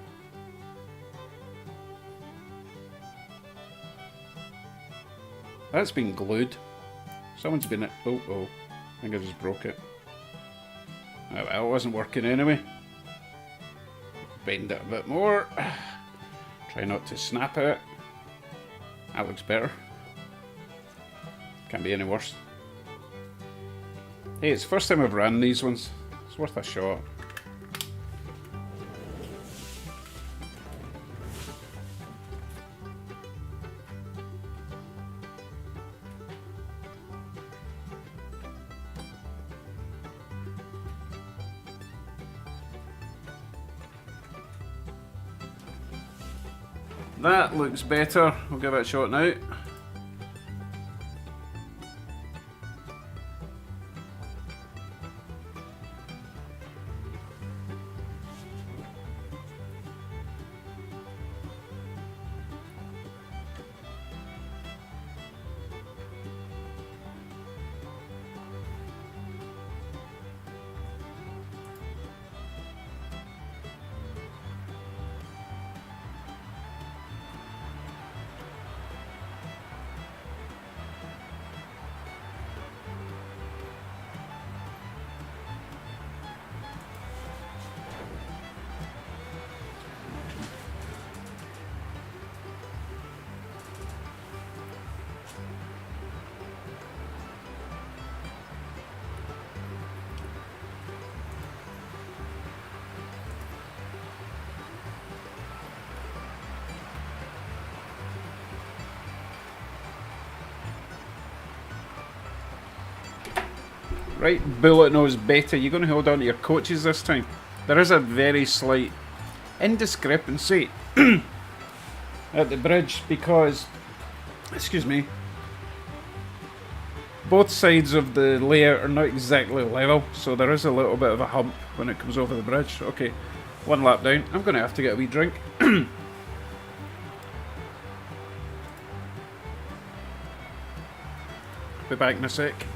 Speaker 1: That's been glued. Someone's been... Oh, I think I just broke it. Oh, well, it wasn't working anyway. Bend it a bit more. Try not to snap it. That looks better. Can't be any worse. Hey, it's the first time I've ran these ones. It's worth a shot. That looks better. We'll give it a shot now. Right, bullet nose beta, you're going to hold on to your coaches this time. There is a very slight indiscrepancy at the bridge because, excuse me, both sides of the layer are not exactly level, so there is a little bit of a hump when it comes over the bridge. Okay, one lap down. I'm going to have to get a wee drink. Be back in a sec.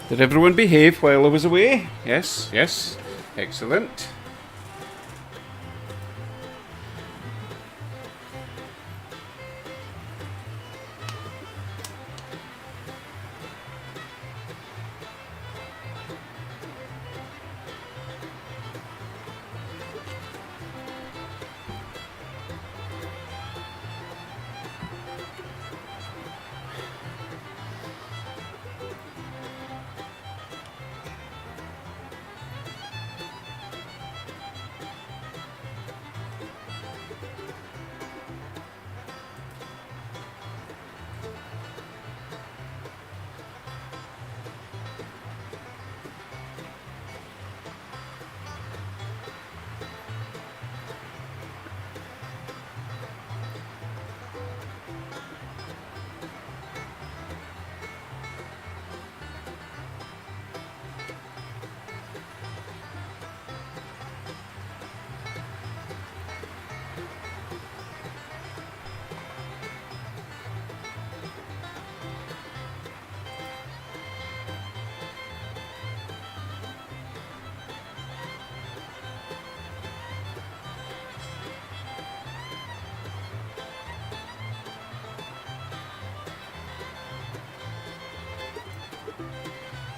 Speaker 1: Did everyone behave while I was away? Yes, yes. Excellent.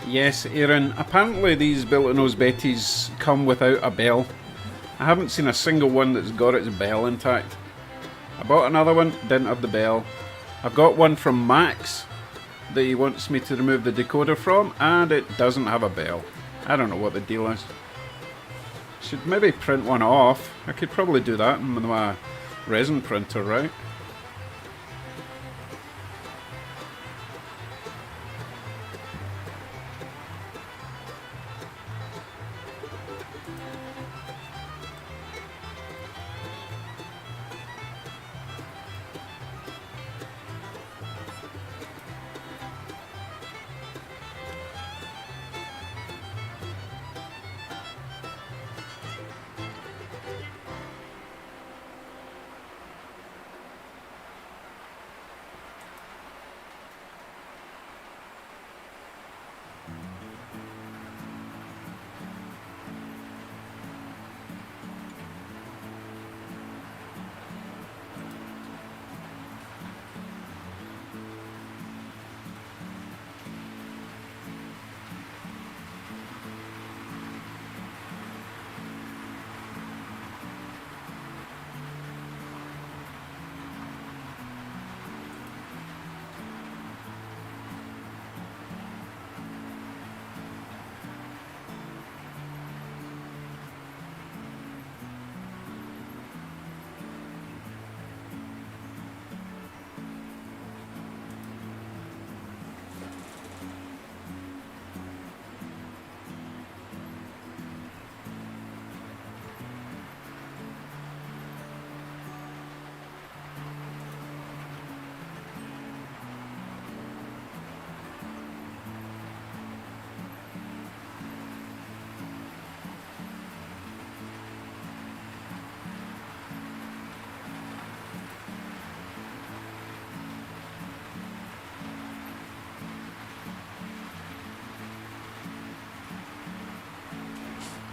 Speaker 1: Yes, Aaron, apparently these Biltonose Betties come without a bell. I haven't seen a single one that's got its bell intact. I bought another one, didn't have the bell. I've got one from Max that he wants me to remove the decoder from, and it doesn't have a bell. I don't know what the deal is. Should maybe print one off. I could probably do that with my resin printer, right?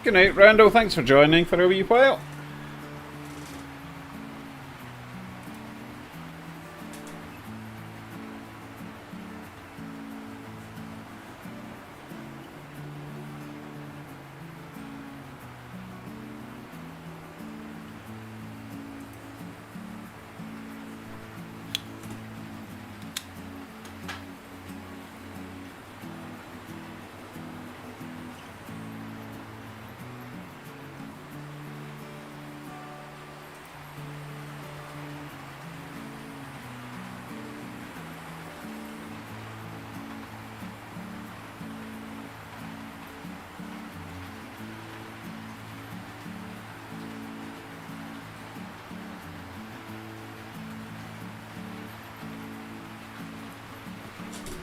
Speaker 1: Good night, Randall. Thanks for joining for a wee while.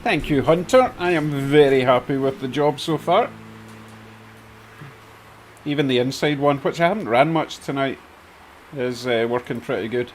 Speaker 1: Thank you, Hunter. I am very happy with the job so far. Even the inside one, which I haven't ran much tonight, is working pretty good.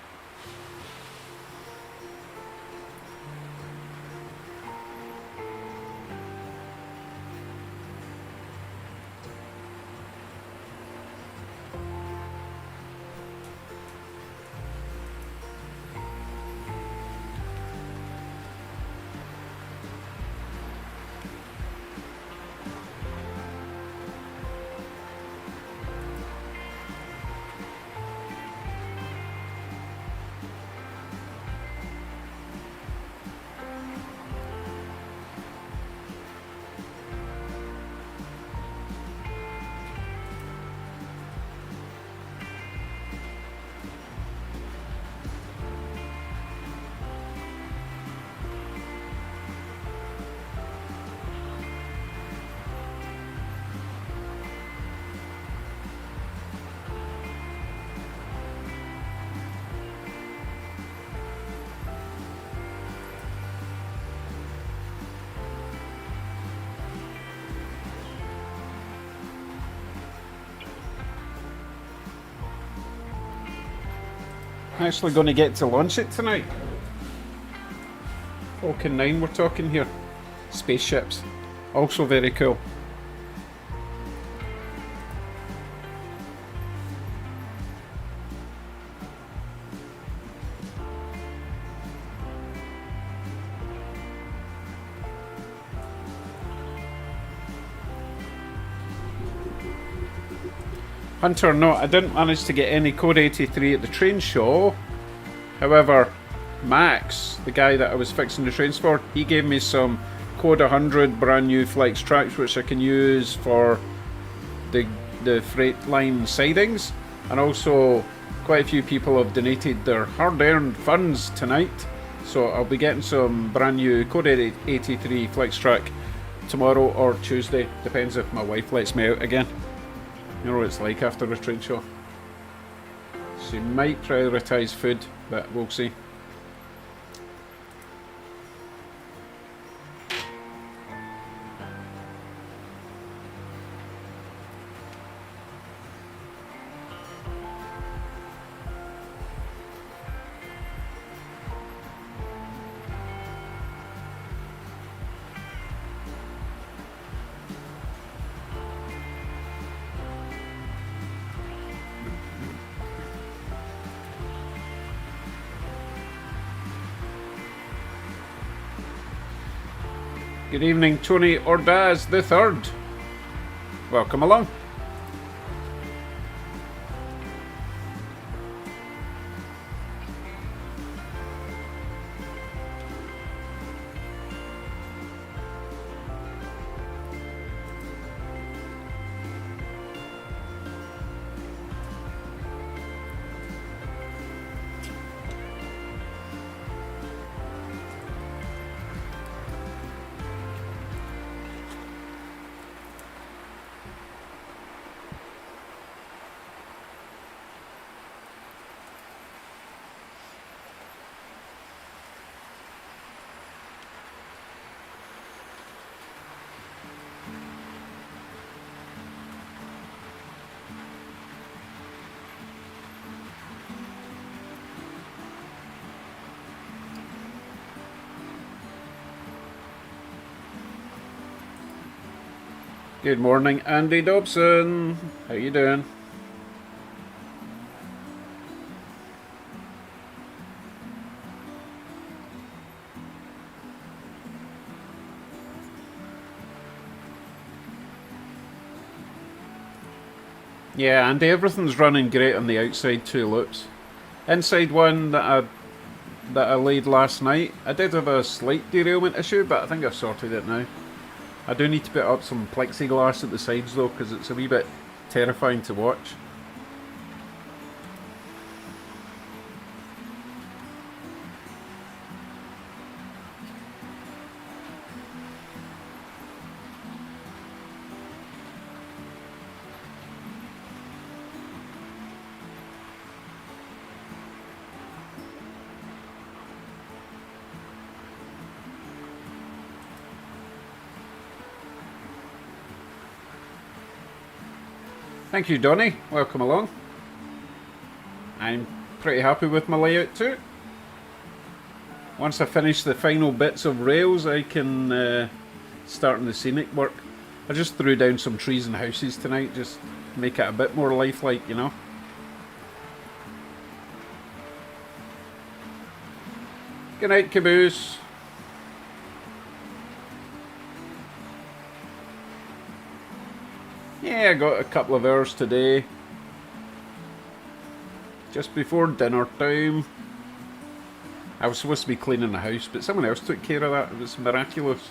Speaker 1: Actually going to get to launch it tonight. Falcon 9 we're talking here. Spaceships. Also very cool. Hunter, no, I didn't manage to get any Code 83 at the train show. However, Max, the guy that I was fixing the trains for, he gave me some Code 100 brand new flex tracks which I can use for the freight line sidings. And also, quite a few people have donated their hard-earned funds tonight. So I'll be getting some brand new Code 83 flex track tomorrow or Tuesday. Depends if my wife lets me out again. You know what it's like after a train show. She might prioritise food, but we'll see. Good evening, Tony Ordaz the Third. Welcome along. Good morning, Andy Dobson. How you doing? Yeah, Andy, everything's running great on the outside 2 loops. Inside one that I laid last night, I did have a slight derailment issue, but I think I've sorted it now. I do need to put up some plexiglass at the sides though, because it's a wee bit terrifying to watch. Thank you, Donny. Welcome along. I'm pretty happy with my layout too. Once I finish the final bits of rails, I can start on the scenic work. I just threw down some trees and houses tonight, just make it a bit more lifelike, you know. Good night, Caboose. Yeah, I got a couple of hours today. Just before dinner time. I was supposed to be cleaning the house, but someone else took care of that. It was miraculous.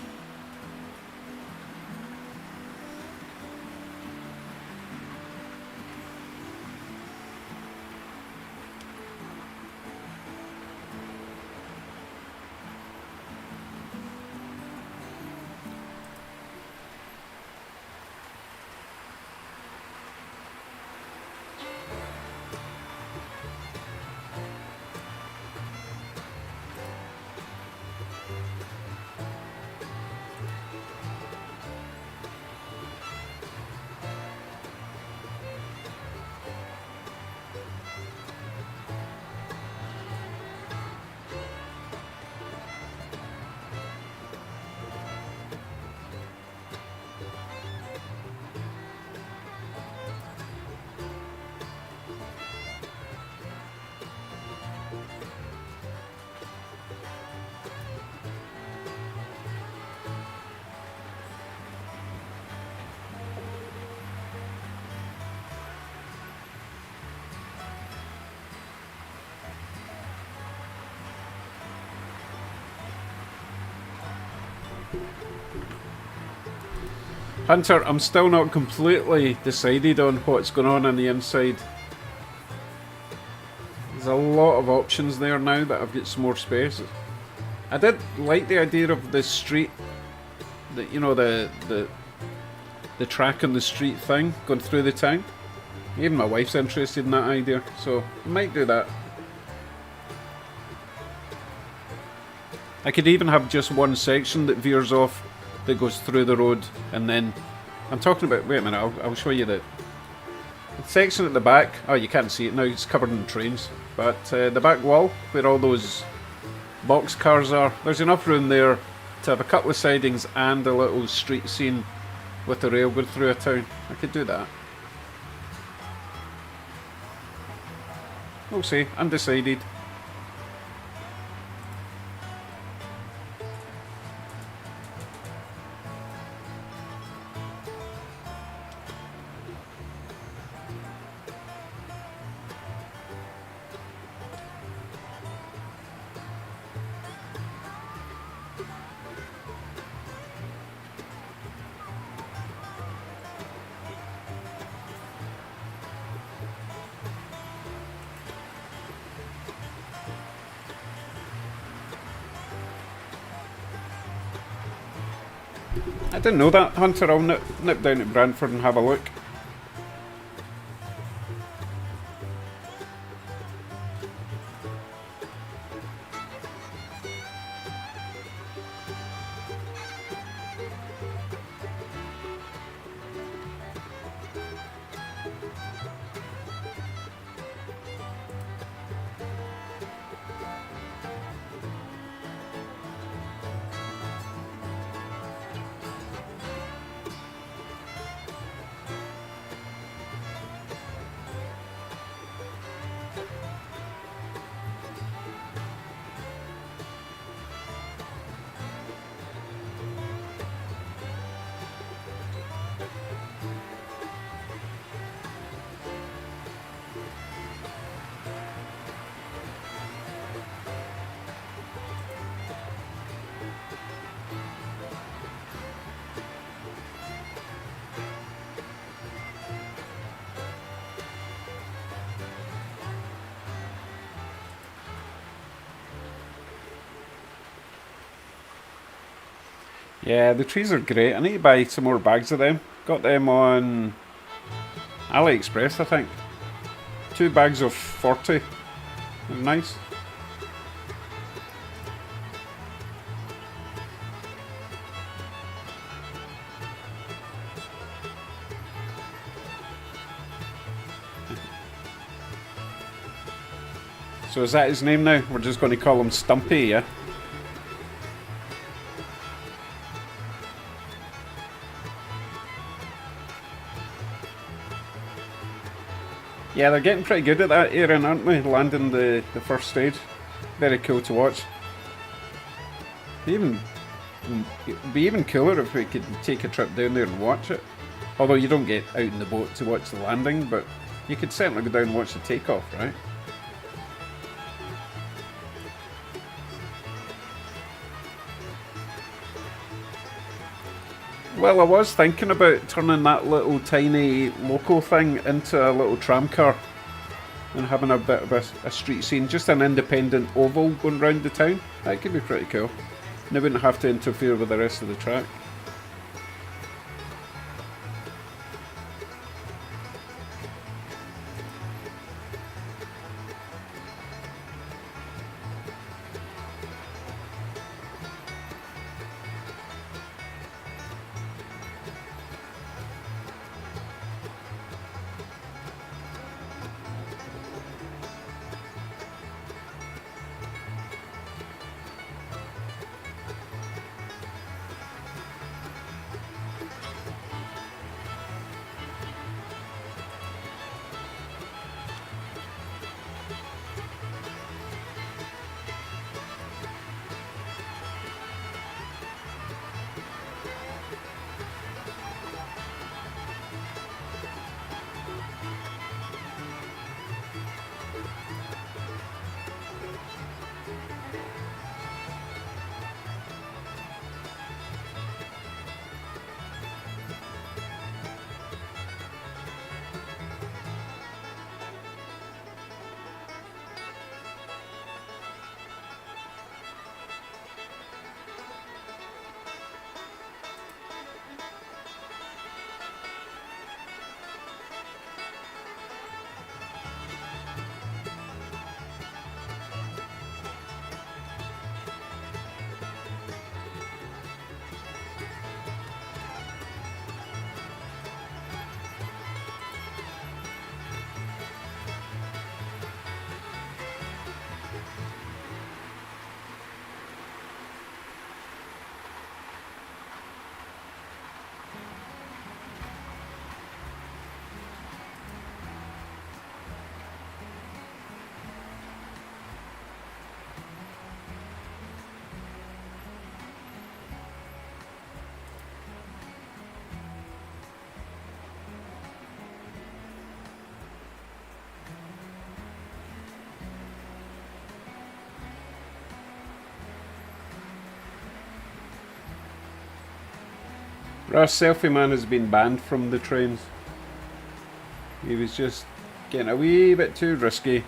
Speaker 1: Hunter, I'm still not completely decided on what's going on the inside. There's a lot of options there now that I've got some more space. I did like the idea of the street, you know, the track on the street thing going through the town. Even my wife's interested in that idea, so I might do that. I could even have just one section that veers off, that goes through the road, and then I'm talking about, wait a minute, I'll show you the section at the back. Oh, you can't see it now, it's covered in trains, but the back wall where all those box cars are, there's enough room there to have a couple of sidings and a little street scene with the rail going through a town. I could do that. We'll see, undecided. I didn't know that, Hunter. I'll nip down to Brantford and have a look. Yeah, the trees are great. I need to buy some more bags of them. Got them on AliExpress, I think. 2 bags of 40. They're nice. So is that his name now? We're just going to call him Stumpy, yeah? Yeah, they're getting pretty good at that, Aaron, aren't they? Landing the first stage. Very cool to watch. It'd be even cooler if we could take a trip down there and watch it. Although you don't get out in the boat to watch the landing, but you could certainly go down and watch the takeoff, right? Well, I was thinking about turning that little tiny loco thing into a little tram car and having a bit of a street scene, just an independent oval going round the town. That could be pretty cool. And it wouldn't have to interfere with the rest of the track. Our selfie man has been banned from the trains. He was just getting a wee bit too risky.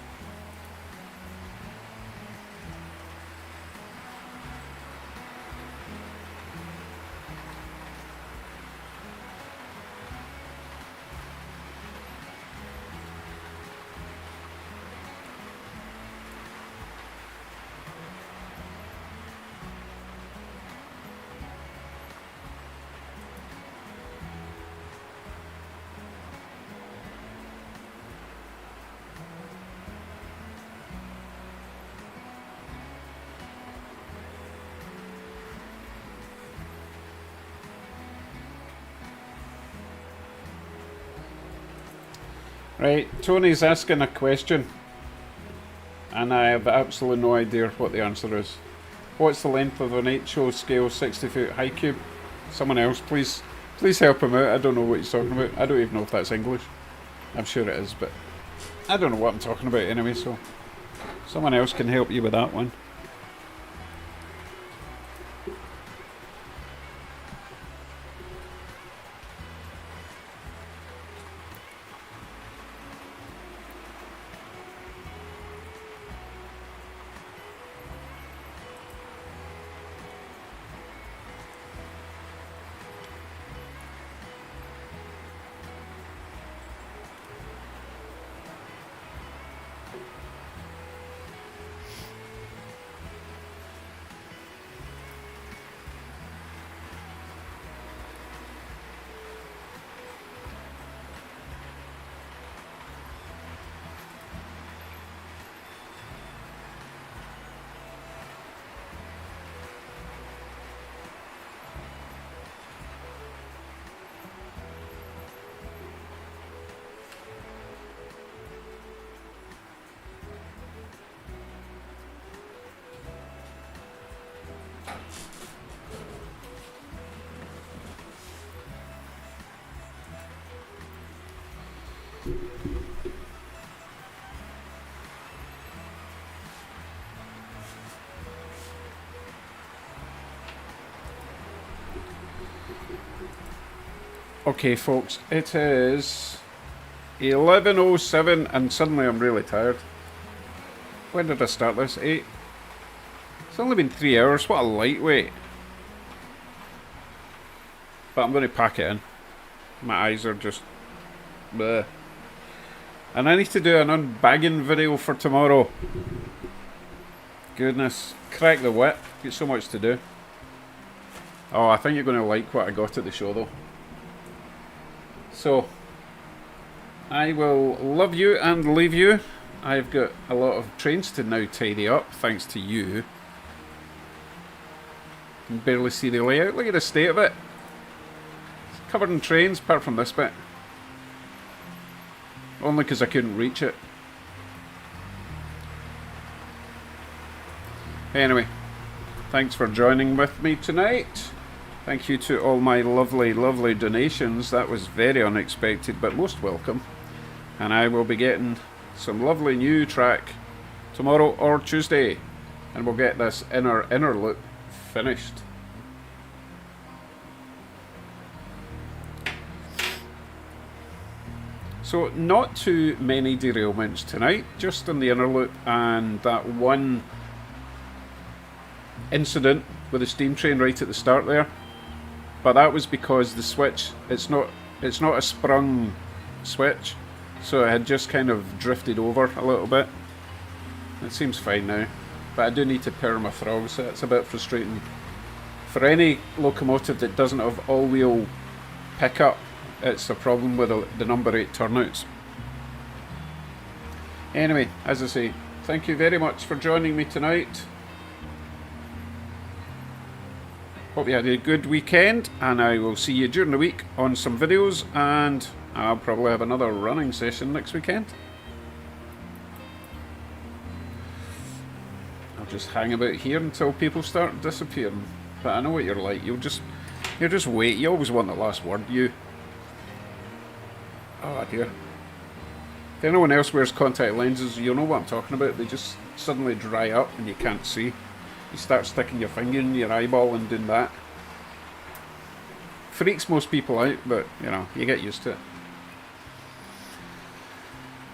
Speaker 1: Right, Tony's asking a question, and I have absolutely no idea what the answer is. What's the length of an HO scale 60-foot high cube? Someone else, please help him out. I don't know what he's talking about. I don't even know if that's English. I'm sure it is, but I don't know what I'm talking about anyway, so someone else can help you with that one. Okay, folks, it is 11:07 and suddenly I'm really tired. When did I start this? 8? It's only been 3 hours. What a lightweight. But I'm going to pack it in. My eyes are just... bleh. And I need to do an unbagging video for tomorrow. Goodness. Crack the whip. Got so much to do. Oh, I think you're going to like what I got at the show though. So, I will love you and leave you. I've got a lot of trains to now tidy up, thanks to you. You can barely see the layout. Look at the state of it. It's covered in trains, apart from this bit. Only because I couldn't reach it. Anyway, thanks for joining with me tonight. Thank you to all my lovely, lovely donations. That was very unexpected, but most welcome. And I will be getting some lovely new track tomorrow or Tuesday. And we'll get this inner loop finished. So, not too many derailments tonight, just in the inner loop and that one incident with the steam train right at the start there. But that was because the switch, it's not a sprung switch, so it had just kind of drifted over a little bit. It seems fine now, but I do need to power my throgs, so it's a bit frustrating. For any locomotive that doesn't have all-wheel pickup, it's a problem with the number 8 turnouts. Anyway, as I say, thank you very much for joining me tonight. Hope you had a good weekend, and I will see you during the week on some videos, and I'll probably have another running session next weekend. I'll just hang about here until people start disappearing. But I know what you're like. You'll just wait. You always want the last word, you. Oh dear. If anyone else wears contact lenses, you'll know what I'm talking about. They just suddenly dry up and you can't see. You start sticking your finger in your eyeball and doing that. Freaks most people out, but you know, you get used to it.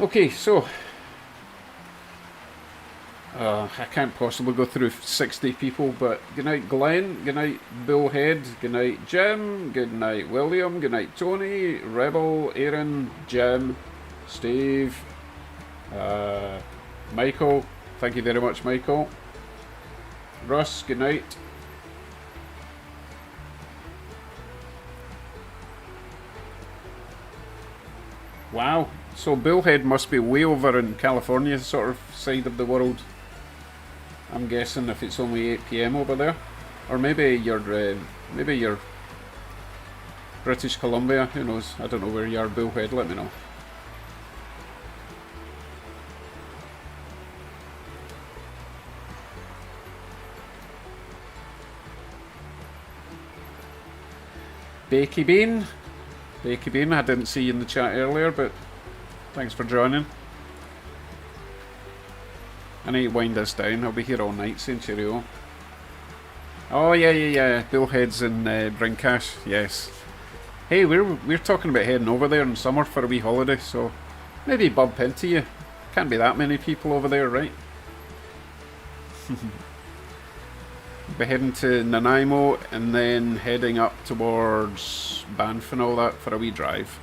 Speaker 1: Okay, so I can't possibly go through 60 people, but good night Glenn, good night Bullhead, good night Jim, good night William, good night Tony, Rebel, Aaron, Jim, Steve, Michael, thank you very much Michael. Russ, good night. Wow, so Bullhead must be way over in California sort of side of the world. I'm guessing if it's only 8 PM over there. Or maybe you're British Columbia, who knows? I don't know where you are, Bullhead, let me know. Bakey Bean, I didn't see you in the chat earlier, but thanks for joining. I need to wind this down, I'll be here all night saying cheerio. Oh yeah, Bullhead's in Brincash, yes. Hey, we're talking about heading over there in summer for a wee holiday, so maybe bump into you. Can't be that many people over there, right? Be heading to Nanaimo and then heading up towards Banff and all that for a wee drive.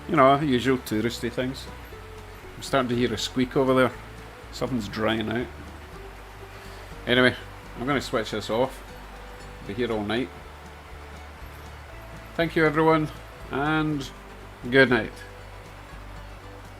Speaker 1: You know, the usual touristy things. I'm starting to hear a squeak over there. Something's drying out. Anyway, I'm going to switch this off. Be here all night. Thank you everyone, and good night.